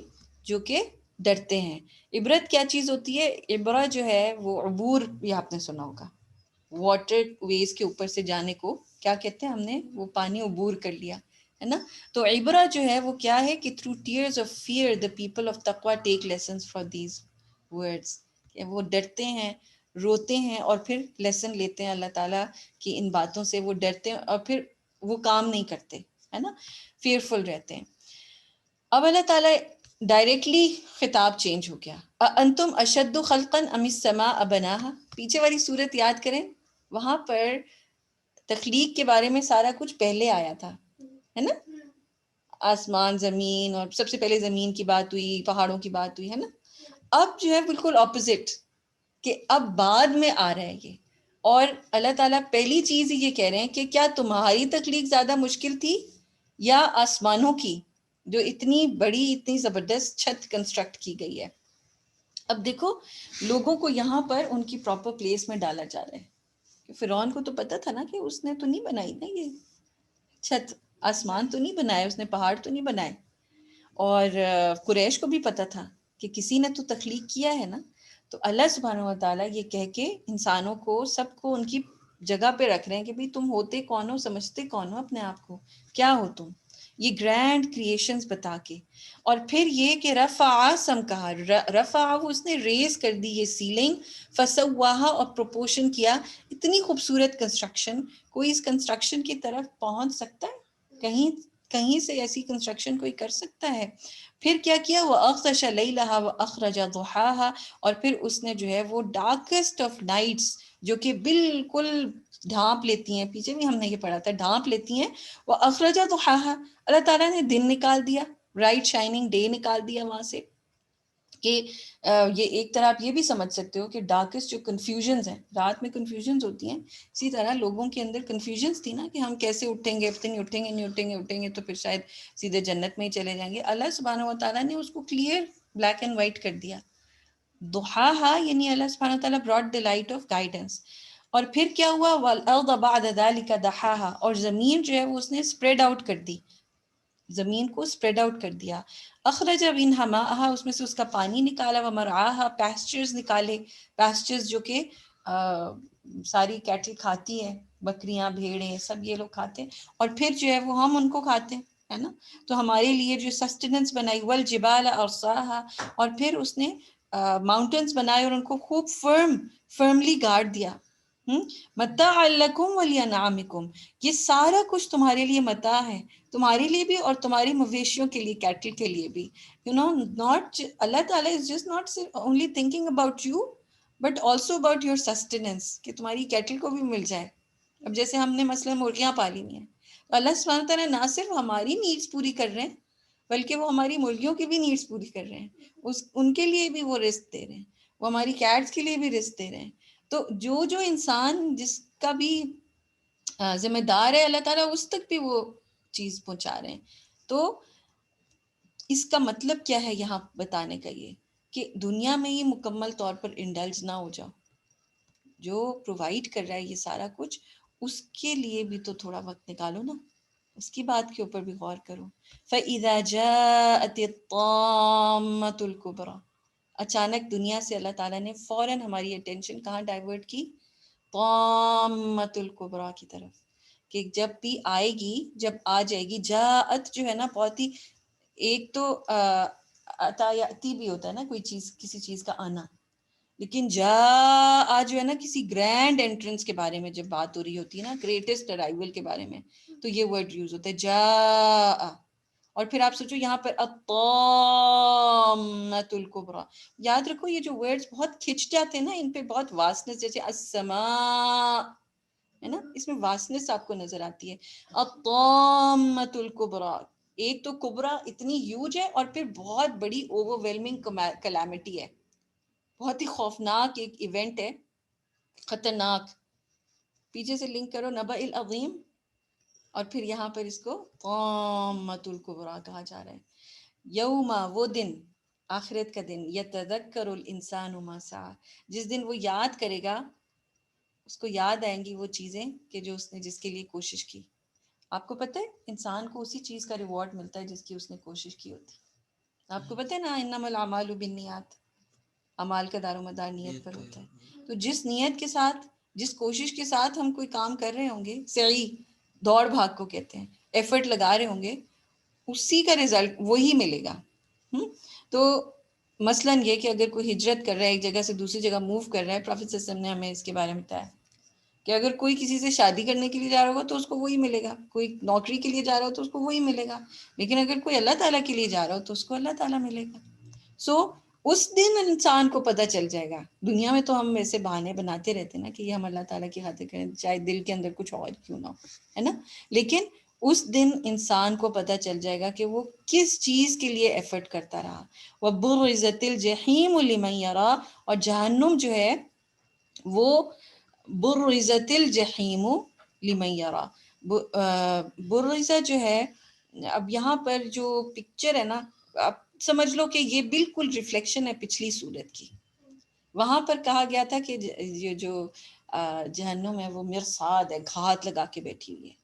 Speaker 1: جو کہ ڈرتے ہیں. عبرت کیا چیز ہوتی ہے؟ عبرت جو ہے وہ عبور، یہ آپ نے سنا ہوگا، واٹر ویز کے اوپر سے جانے کو کیا کہتے ہیں؟ ہم نے وہ پانی عبور کر لیا ہے نا. تو عبرہ جو ہے وہ کیا ہے کہ through tears of fear the people of تقویٰ take lessons for these words, کہ وہ ڈرتے ہیں، روتے ہیں اور پھر لیسن لیتے ہیں اللہ تعالیٰ کی ان باتوں سے. وہ ڈرتے ہیں اور پھر وہ کام نہیں کرتے ہے نا، فیئرفل رہتے ہیں. اب اللہ تعالیٰ ڈائریکٹلی خطاب چینج ہو گیا. انتم اشد خلقا ام السماء بناہا، پیچھے والی صورت یاد کریں، وہاں پر تخلیق کے بارے میں سارا کچھ پہلے آیا تھا ہے نا، آسمان زمین، اور سب سے پہلے زمین کی بات ہوئی، پہاڑوں کی بات ہوئی ہے نا. اب جو ہے بالکل اپوزٹ، کہ اب بعد میں آ رہا ہے یہ. اور اللہ تعالیٰ پہلی چیز یہ کہہ رہے ہیں کہ کیا تمہاری تخلیق زیادہ مشکل تھی یا آسمانوں کی جو اتنی بڑی اتنی زبردست چھت کنسٹرکٹ کی گئی ہے. اب دیکھو لوگوں کو یہاں پر ان کی پراپر پلیس میں ڈالا جا رہا ہے. فرعون کو تو پتہ تھا نا کہ اس نے تو نہیں بنائی نا یہ چھت، آسمان تو نہیں بنائے اس نے، پہاڑ تو نہیں بنائے. اور قریش کو بھی پتہ تھا کہ کسی نے تو تخلیق کیا ہے نا. تو اللہ سبحانہ و تعالیٰ یہ کہہ کے انسانوں کو سب کو ان کی جگہ پہ رکھ رہے ہیں کہ بھئی تم ہوتے کون ہو، سمجھتے کون ہو اپنے آپ کو، کیا ہو تم، یہ گرینڈ کریشنز بتا کے. اور پھر یہ کہ رفع سمکہا، رفع اس نے ریز کر دی یہ سیلنگ، فسواہا اور پروپورشن کیا. اتنی خوبصورت کنسٹرکشن، کوئی اس کنسٹرکشن کی طرف پہنچ سکتا ہے؟ کہیں سے ایسی کنسٹرکشن کوئی کر سکتا ہے؟ پھر کیا کیا؟ وَأَغْطَشَ لَيْلَهَا وَأَخْرَجَ ضُحَاهَا، اور پھر اس نے جو ہے وہ ڈارکسٹ آف نائٹس جو کہ بالکل ڈھانپ لیتی ہیں، پیچھے بھی ہم نے یہ پڑھا تھا، ڈھانپ لیتی ہیں. وَأَخْرَجَ ضُحَاهَا، اللہ تعالیٰ نے دن نکال دیا، برائٹ شائننگ ڈے نکال دیا وہاں سے. کہ یہ ایک طرح آپ یہ بھی سمجھ سکتے ہو کہ ڈارکسٹ جو کنفیوژنز ہیں، رات میں کنفیوژنز ہوتی ہیں، اسی طرح لوگوں کے اندر کنفیوژنز تھی نا کہ ہم کیسے اٹھیں گے، اب نہیں اٹھیں گے، نہیں اٹھیں گے، اٹھیں گے تو پھر شاید سیدھے جنت میں ہی چلے جائیں گے. اللہ سبحانہ و تعالیٰ نے اس کو کلیئر بلیک اینڈ وائٹ کر دیا. ضحاہا یعنی اللہ سبحانہ و تعالیٰ brought the light of guidance. اور پھر کیا ہوا؟ والارض بعد ذلك دحاہا، اور زمین جو ہے وہ اس نے اسپریڈ آؤٹ کر دی، زمین کو اسپریڈ آؤٹ کر دیا. اخرج منہا ماءہا، اس میں سے اس کا پانی نکالا، ومرعاہا پیسچرز نکالے، پیسچرز جو کہ ساری کیٹل کھاتی ہے، بکریاں بھیڑیں سب یہ لوگ کھاتے ہیں، اور پھر جو ہے وہ ہم ان کو کھاتے ہیں ہے نا. تو ہمارے لیے جو سسٹیننس بنائی. والجبال ارساہا، اور پھر اس نے ماؤنٹنز بنائے اور ان کو خوب فرملی گارڈ دیا. متاعا لکم ولانعامکم، یہ سارا کچھ تمہارے لیے متاع ہے، تمہارے لیے بھی اور تمہاری مویشیوں کے لیے، کیٹل کے لیے بھی. not اللہ تعالیٰ is just not only thinking about you but also about your sustenance، کہ تمہاری کیٹل کو بھی مل جائے. اب جیسے ہم نے مثلا مرغیاں پالی ہوئی ہیں، تو اللہ سبحانہ تعالیٰ نہ صرف ہماری نیڈس پوری کر رہے ہیں بلکہ وہ ہماری مرغیوں کی بھی نیڈس پوری کر رہے ہیں، ان کے لیے بھی وہ رزق دے رہے ہیں، وہ ہماری کیٹس کے لیے بھی رزق دے رہے ہیں. تو جو انسان جس کا بھی ذمہ دار ہے اللہ تعالیٰ اس تک بھی وہ چیز پہنچا رہے ہیں. تو اس کا مطلب کیا ہے یہاں بتانے کا؟ یہ کہ دنیا میں ہی مکمل طور پر انڈلج نہ ہو جاؤ، جو پرووائڈ کر رہا ہے یہ سارا کچھ اس کے لیے بھی تو تھوڑا وقت نکالو نا، اس کی بات کے اوپر بھی غور کرو. فَإِذَا جَاءَتِ الطَّامَّةُ الْكُبْرَى، اچانک دنیا سے اللہ تعالیٰ نے فوراً ہماری اٹینشن کہاں ڈائیورٹ کی؟ طامۃ الکبریٰ کی طرف، کہ جب بھی آئے گی، جب آ جائے گی. جاءت جو ہے نا بہت ہی، ایک تو عطا یاتی بھی ہوتا ہے نا کوئی چیز، کسی چیز کا آنا، لیکن جاء جو ہے نا کسی گرینڈ انٹرنس کے بارے میں جب بات ہو رہی ہوتی ہے نا، گریٹسٹ ارائیول کے بارے میں، تو یہ ورڈ یوز ہوتا ہے جاء. اور پھر آپ سوچو یہاں پر الطامۃ الکبریٰ، یاد رکھو یہ جو ورڈز بہت کھنچ جاتے ہیں نا، ان پہ بہت واسنس، جیسے السماء ہے نا، اس میں واسنس آپ کو نظر آتی ہے. الطامۃ الکبریٰ، ایک تو کبریٰ اتنی ہیوج ہے، اور پھر بہت بڑی اوور ویلمنگ کلیمٹی ہے، بہت ہی خوفناک ایک ایونٹ ہے خطرناک، پیچھے سے لنک کرو نبأ العظیم، اور پھر یہاں پر اس کو طامۃ الکبریٰ کہا جا رہا ہے. یوم، وہ دن، آخرت کا دن، یتذکر الانسان ما سعی، جس دن وہ یاد کرے گا، اس کو یاد آئیں گی وہ چیزیں کہ جو اس نے جس کے لیے کوشش کی. آپ کو پتہ ہے انسان کو اسی چیز کا ریوارڈ ملتا ہے جس کی اس نے کوشش کی ہوتی. آپ کو پتہ ہے نا، انما الاعمال بالنیات، اعمال کا دار و مدار نیت پر ہوتا ہے. تو جس نیت کے ساتھ، جس کوشش کے ساتھ ہم کوئی کام کر رہے ہوں گے، سعی دوڑ بھاگ کو کہتے ہیں، ایفرٹ لگا رہے ہوں گے، اسی کا رزلٹ وہی ملے گا. تو مثلاً یہ کہ اگر کوئی ہجرت کر رہا ہے ایک جگہ سے دوسری جگہ موو کر رہا ہے، پروفیٹ صلی اللہ علیہ وسلم نے ہمیں اس کے بارے میں بتایا کہ اگر کوئی کسی سے شادی کرنے کے لیے جا رہا ہوگا تو اس کو وہی ملے گا، کوئی نوکری کے لیے جا رہا ہو تو اس کو وہی ملے گا، لیکن اگر کوئی اللہ تعالیٰ کے لیے جا رہا ہو تو اس کو اللہ تعالیٰ ملے گا. سو اس دن انسان کو پتہ چل جائے گا. دنیا میں تو ہم ویسے بہانے بناتے رہتے ہیں نا کہ یہ ہم اللہ تعالیٰ کی خاطر کریں، چاہے دل کے اندر کچھ اور کیوں نہ ہو، ہے نا، لیکن اس دن انسان کو پتہ چل جائے گا کہ وہ کس چیز کے لیے ایفرٹ کرتا رہا. وَبُرِّزَتِ الْجَحِيمُ لِمَنْ يَرَى، اور جہنم جو ہے وہ بُرِّزَتِ الْجَحِيمُ لِمَنْ يَرَى، برزہ جو ہے، اب یہاں پر جو پکچر ہے نا، آپ سمجھ لو کہ یہ بالکل ریفلیکشن ہے پچھلی صورت کی. وہاں پر کہا گیا تھا کہ یہ جو جہنم ہے وہ مرصاد ہے، گھات لگا کے بیٹھی ہوئی ہے.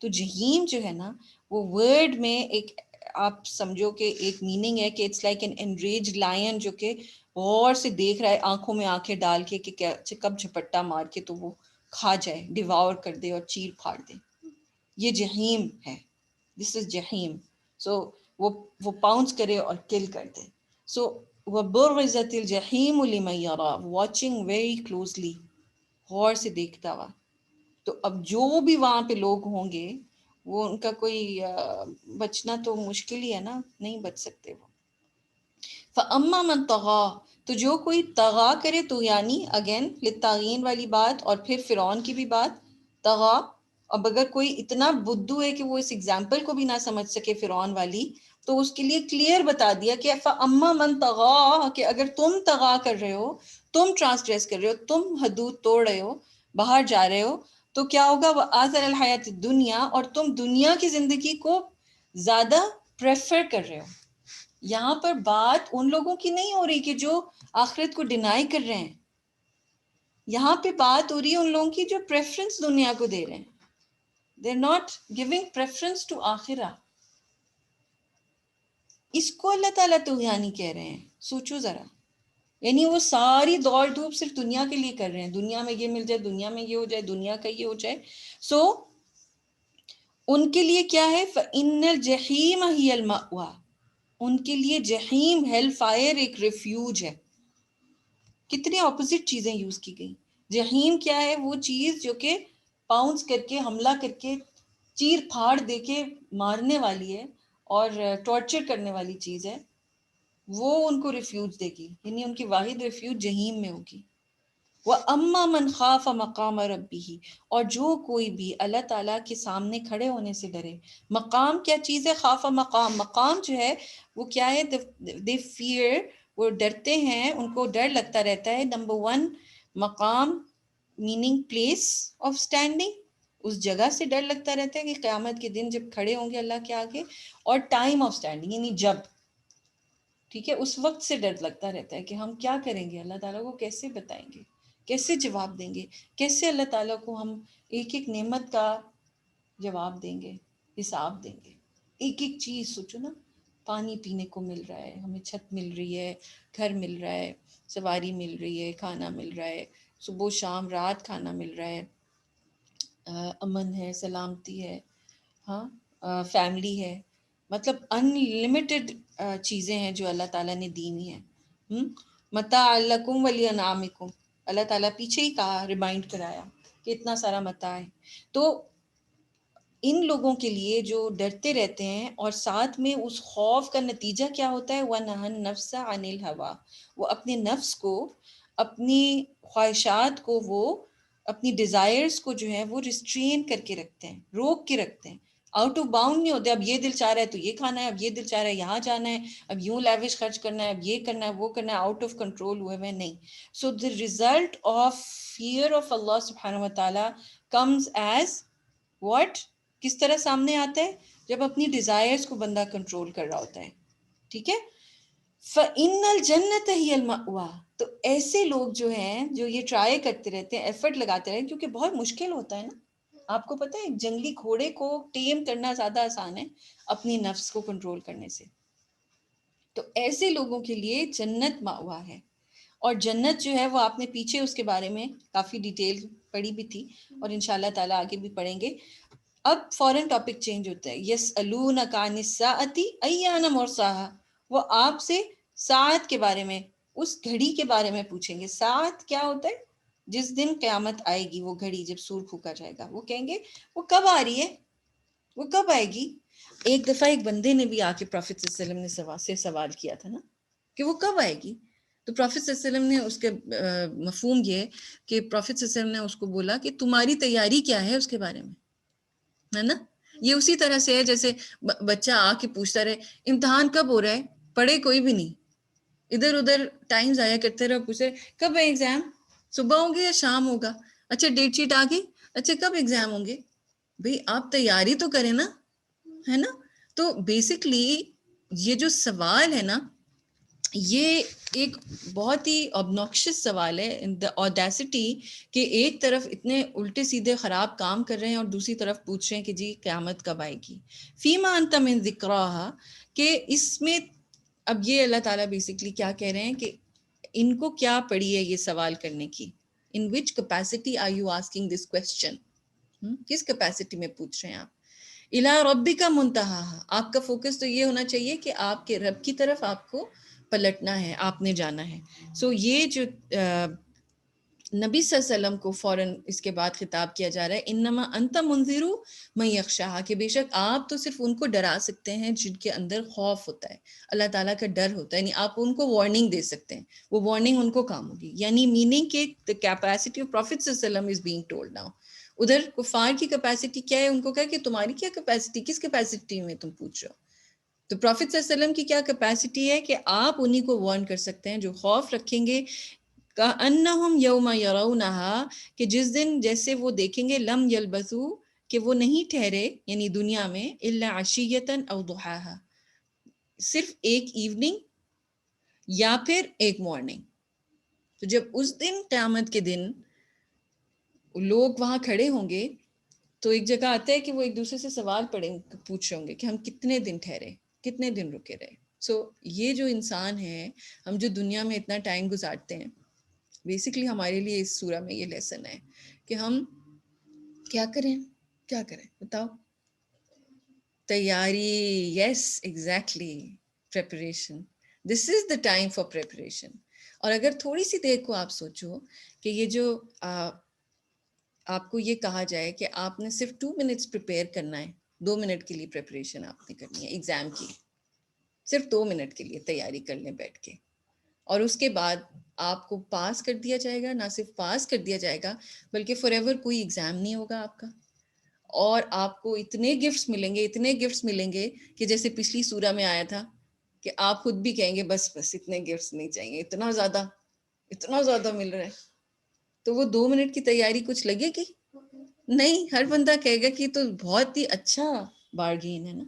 Speaker 1: تو جہیم جو ہے نا، وہ ورڈ میں ایک، آپ سمجھو کہ ایک میننگ ہے کہ اٹس لائک این انریجڈ لائن جو کہ غور سے دیکھ رہا ہے، آنکھوں میں آنکھیں ڈال کے کہ کب جھپٹا مار کے تو وہ کھا جائے، ڈیواور کر دے اور چیر پھاڑ دے. یہ جہیم ہے، دس از جہیم. سو وہ پاؤنس کرے اور کل کر دے. سو وَبُرِّزَتِ الْجَحِيمُ لِمَنْ يَرَى، واچنگ ویری کلوزلی، غور سے دیکھتا ہوا. تو اب جو بھی وہاں پہ لوگ ہوں گے وہ ان کا کوئی بچنا تو مشکل ہی ہے نا، نہیں بچ سکتے وہ. فَأَمَّا مَنْ طَغَى، تو جو کوئی طغا کرے، تو یعنی اگین للتعین والی بات، اور پھر فرعون کی بھی بات، طغا. اب اگر کوئی اتنا بدو ہے کہ وہ اس ایگزامپل کو بھی نہ سمجھ سکے فرعون والی، تو اس کے لیے کلیئر بتا دیا کہ فَأَمَّا مَنْ طَغَى، کہ اگر تم طغا کر رہے ہو، تم ٹرانسگریس کر رہے ہو، تم حدود توڑ رہے ہو، باہر جا رہے ہو، تو کیا ہوگا؟ وَآثَرَ الْحَيَاةِ الدُّنْيَا، اور تم دنیا کی زندگی کو زیادہ پریفر کر رہے ہو. یہاں پر بات ان لوگوں کی نہیں ہو رہی کہ جو آخرت کو ڈینائی کر رہے ہیں، یہاں پہ بات ہو رہی ہے ان لوگوں کی جو پریفرنس دنیا کو دے رہے ہیں. They're not giving preference to آخرہ. اس کو اللہ تعالیٰ طغیانی کہہ رہے ہیں. سوچو ذرا، یعنی وہ ساری دوڑ دھوپ صرف دنیا کے لیے کر رہے ہیں، دنیا میں یہ مل جائے، دنیا میں یہ ہو جائے، دنیا کا یہ ہو جائے. سو ان کے لیے کیا ہے؟ فَإِنَّ الْجَحِيمَ هِيَ الْمَأْوَىٰ، ان کے لیے جہیم، ہیل فائر، ایک ریفیوج ہے. کتنے اپوزٹ چیزیں یوز کی گئی. جہیم کیا ہے؟ وہ چیز جو کہ پاؤنس کر کے، حملہ کر کے، چیر پھاڑ دے کے مارنے والی ہے اور ٹارچر کرنے والی چیز ہے. وہ ان کو ریفیوج دے گی، یعنی ان کی واحد ریفیوج جہیم میں ہوگی. وَأَمَّا مَنْ خَافَ مَقَامَ رَبِّهِ، اور جو کوئی بھی اللہ تعالیٰ کے سامنے کھڑے ہونے سے ڈرے. مقام کیا چیز ہے؟ خاف مقام، مقام جو ہے وہ کیا ہے؟ they fear، وہ ڈرتے ہیں، ان کو ڈر لگتا رہتا ہے. نمبر 1 مقام میننگ پلیس آف اسٹینڈنگ، اس جگہ سے ڈر لگتا رہتا ہے کہ قیامت کے دن جب کھڑے ہوں گے اللہ کے آگے. اور ٹائم آف اسٹینڈنگ یعنی جب، ٹھیک ہے، اس وقت سے ڈر لگتا رہتا ہے کہ ہم کیا کریں گے، اللہ تعالیٰ کو کیسے بتائیں گے، کیسے جواب دیں گے، کیسے اللہ تعالیٰ کو ہم ایک ایک نعمت کا جواب دیں گے، حساب دیں گے. ایک ایک چیز سوچو نا، پانی پینے کو مل رہا ہے، ہمیں چھت مل رہی ہے، گھر مل رہا ہے، سواری مل رہی ہے، کھانا مل رہا ہے، صبح شام رات کھانا مل رہا ہے، امن ہے، سلامتی ہے، ہاں، فیملی ہے. مطلب ان لمیٹڈ چیزیں ہیں جو اللہ تعالیٰ نے دی ہوئی ہیں. متاع لکم ولانعامکم، اللہ تعالیٰ پیچھے ہی کہا، ریمائنڈ کرایا کہ اتنا سارا متاع ہے. تو ان لوگوں کے لیے جو ڈرتے رہتے ہیں، اور ساتھ میں اس خوف کا نتیجہ کیا ہوتا ہے؟ وَنَهَا النَّفْسَ عَنِ الْهَوَىٰ، وہ اپنے نفس کو، اپنی خواہشات کو، وہ اپنی ڈیزائرز کو جو ہے وہ ریسٹرین کر کے رکھتے ہیں، روک کے رکھتے ہیں. آؤٹ آف باؤنڈ نہیں ہوتے. اب یہ دل چاہ رہا ہے تو یہ کھانا ہے, اب یہ دل چاہ رہا ہے یہاں جانا ہے, اب یوں لیوش خرچ کرنا ہے, اب یہ کرنا ہے, وہ کرنا ہے, آؤٹ آف کنٹرول ہوئے ہوئے نہیں. So the result of fear of اللہ سبحانہ و تعالیٰ کمز ایز واٹ, کس طرح سامنے آتا ہے, جب اپنی ڈیزائرز کو بندہ کنٹرول کر رہا ہوتا ہے. ٹھیک ہے. فَإِنَّ الْجَنَّةَ هِيَ الْمَأْوَىٰ, تو ایسے لوگ جو ہیں جو یہ ٹرائی کرتے رہتے ہیں, ایفرٹ لگاتے رہتے ہیں, کیونکہ بہت مشکل ہوتا ہے نا. آپ کو پتہ ہے ایک جنگلی گھوڑے کو ٹیم کرنا زیادہ آسان ہے اپنی نفس کو کنٹرول کرنے سے. تو ایسے لوگوں کے لیے جنت مأوا ہے. اور جنت جو ہے وہ آپ نے پیچھے اس کے بارے میں کافی ڈیٹیل پڑھی بھی تھی, اور انشاءاللہ تعالیٰ آگے بھی پڑھیں گے. اب فوراً ٹاپک چینج ہوتا ہے. یسألونک عن الساعۃ ایان مرساہا, وہ آپ سے ساعت کے بارے میں, اس گھڑی کے بارے میں پوچھیں گے. ساعت کیا ہوتا ہے؟ جس دن قیامت آئے گی, وہ گھڑی جب سور پھونکا جائے گا, وہ کہیں گے وہ کب آ رہی ہے, وہ کب آئے گی. ایک دفعہ ایک بندے نے بھی آ کے پروفیٹ صلی اللہ علیہ وسلم سے سوال کیا تھا نا کہ وہ کب آئے گی. تو پروفیٹ صلی اللہ علیہ وسلم نے اس کے مفہوم یہ کہ پروفیٹ صلی اللہ علیہ وسلم نے اس کو بولا کہ تمہاری تیاری کیا ہے اس کے بارے میں, ہے نا. یہ اسی طرح سے ہے جیسے بچہ آ کے پوچھتا رہے امتحان کب ہو رہا ہے, پڑھے کوئی بھی نہیں, ادھر ادھر ٹائم ضائع کرتے رہے, پوچھے کب ہے ایگزام, صبح ہوں گے یا شام ہوگا, اچھا ڈیٹ شیٹ آ گئی, اچھا کب ایگزام ہوں گے. بھئی آپ تیاری تو کریں نا, ہے نا. تو بیسکلی یہ جو سوال ہے نا, یہ ایک بہت ہی obnoxious سوال ہے. دا audaciety کہ ایک طرف اتنے الٹے سیدھے خراب کام کر رہے ہیں اور دوسری طرف پوچھ رہے ہیں کہ جی قیامت کب آئے گی. فیما انت من ذکراہا, کہ اس میں اب یہ اللہ تعالیٰ بیسکلی کیا کہہ رہے ہیں کہ ان کو کیا پڑی ہے یہ سوال کرنے کی. In which capacity are you asking this question, کس کیپیسٹی میں پوچھ رہے ہیں آپ. الی ربک منتہاہا, آپ کا فوکس تو یہ ہونا چاہیے کہ آپ کے رب کی طرف آپ کو پلٹنا ہے, آپ نے جانا ہے. سو یہ جو نبی صلی اللہ علیہ وسلم کو فوراً اس کے بعد خطاب کیا جا رہا ہے, انما انت منذر من یخشاہا, کہ بے شک آپ تو صرف ان کو ڈرا سکتے ہیں جن کے اندر خوف ہوتا ہے, اللہ تعالیٰ کا ڈر ہوتا ہے. یعنی آپ ان کو وارننگ دے سکتے ہیں, وہ وارننگ ان کو کام ہوگی. یعنی میننگ کہ the capacity of Prophet صلی اللہ علیہ وسلم is being told now. ادھر کفار کی کیپیسٹی کیا ہے, ان کو کہا کہ تمہاری کیا کیپیسٹی, کس کیپیسٹی میں تم پوچھ رہے ہو. تو پروفیٹ صلی اللہ علیہ وسلم کی کیا کیپیسٹی ہے کہ آپ انہی کو وارن کر سکتے ہیں جو خوف رکھیں گے. کأنہم یوم یرونہا, کہ جس دن جیسے وہ دیکھیں گے, لم یلبثوا, کہ وہ نہیں ٹھہرے یعنی دنیا میں, الا عشیۃ او ضحاہا, صرف ایک ایوننگ یا پھر ایک مارننگ. تو جب اس دن قیامت کے دن لوگ وہاں کھڑے ہوں گے تو ایک جگہ آتا ہے کہ وہ ایک دوسرے سے سوال پوچھ رہے ہوں گے کہ ہم کتنے دن ٹھہرے, کتنے دن رکے رہے. سو یہ جو انسان ہے, ہم جو دنیا میں اتنا ٹائم گزارتے ہیں, بیسکلی ہمارے لیے اس سورہ میں یہ لیسن ہے کہ ہم کیا کریں, کیا کریں بتاؤ. تیاری, yes exactly, preparation, this is the time for preparation. اور اگر تھوڑی سی دیر کو آپ سوچو کہ یہ جو آپ کو یہ کہا جائے کہ آپ نے صرف 2 منٹس پریپیئر کرنا ہے, 2 منٹ کے لیے پریپریشن آپ نے کرنی ہے ایگزام کی, صرف 2 منٹ کے لیے تیاری کر لیں بیٹھ کے, اور اس کے بعد آپ کو پاس کر دیا جائے گا. نہ صرف پاس کر دیا جائے گا بلکہ فار ایور کوئی ایگزام نہیں ہوگا آپ کا, اور آپ کو اتنے گفٹس ملیں گے, اتنے گفٹس ملیں گے کہ جیسے پچھلی سورہ میں آیا تھا کہ آپ خود بھی کہیں گے بس بس اتنے گفٹس نہیں چاہیے, اتنا زیادہ مل رہا ہے. تو وہ 2 منٹ کی تیاری کچھ لگے گی نہیں, ہر بندہ کہے گا کہ تو بہت ہی اچھا بارگین ہے نا.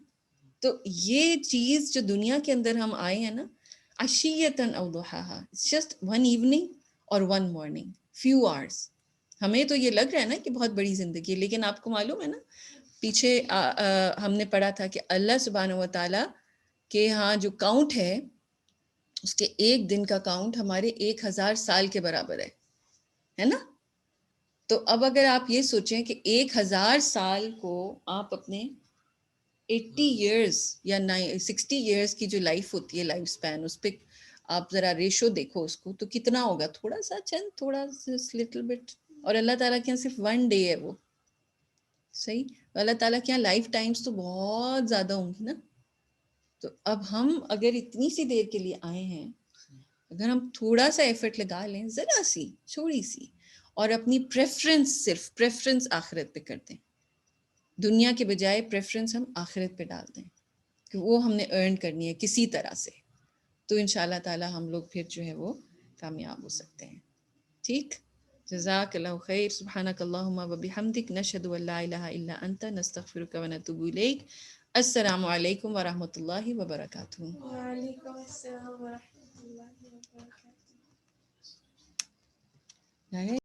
Speaker 1: تو یہ چیز جو دنیا کے اندر ہم آئے ہیں نا, عشیۃً او ضحاہا, جسٹ 1 ایوننگ اور 1 مارننگ, few hours. ہمیں تو یہ لگ رہا ہے نا کہ بہت بڑی زندگی ہے, لیکن آپ کو معلوم ہے نا پیچھے ہم نے پڑھا تھا کہ اللہ سبحانہ و تعالیٰ کے ہاں جو کاؤنٹ ہے, اس کے ایک دن کا کاؤنٹ ہمارے 1000 سال کے برابر ہے نا. تو اب اگر آپ یہ سوچیں کہ 1000 سال کو آپ اپنے 80 ایئرس یا 60 ایئرس کی جو لائف ہوتی ہے, لائف سپین, اس پہ آپ ذرا ریشو دیکھو اس کو, تو کتنا ہوگا, تھوڑا سا چند, تھوڑا سا لٹل بٹ. اور اللہ تعالیٰ کے یہاں صرف 1 ڈے ہے وہ, صحیح. اللہ تعالیٰ کے یہاں لائف ٹائمز تو بہت زیادہ ہوں گی نا. تو اب ہم اگر اتنی سی دیر کے لیے آئے ہیں, اگر ہم تھوڑا سا ایفرٹ لگا لیں, ذرا سی چھوڑی سی, اور اپنی پریفرنس, صرف پریفرنس آخرت پہ کر دیں, دنیا کے بجائے پریفرنس ہم آخرت پہ ڈال دیں کہ وہ ہم نے ارن کرنی ہے کسی طرح سے، تو ان شاء اللہ تعالیٰ ہم لوگ پھر جو ہے وہ کامیاب ہو سکتے ہیں. ٹھیک، جزاک اللہ خیر. سبحانک اللہم و بحمدک، نشہد ان لا الہ الا انت، نستغفرک و نتوب الیک. السلام علیکم ورحمۃ اللہ وبرکاتہ.
Speaker 2: وعلیکم السلام ورحمۃ اللہ وبرکاتہ.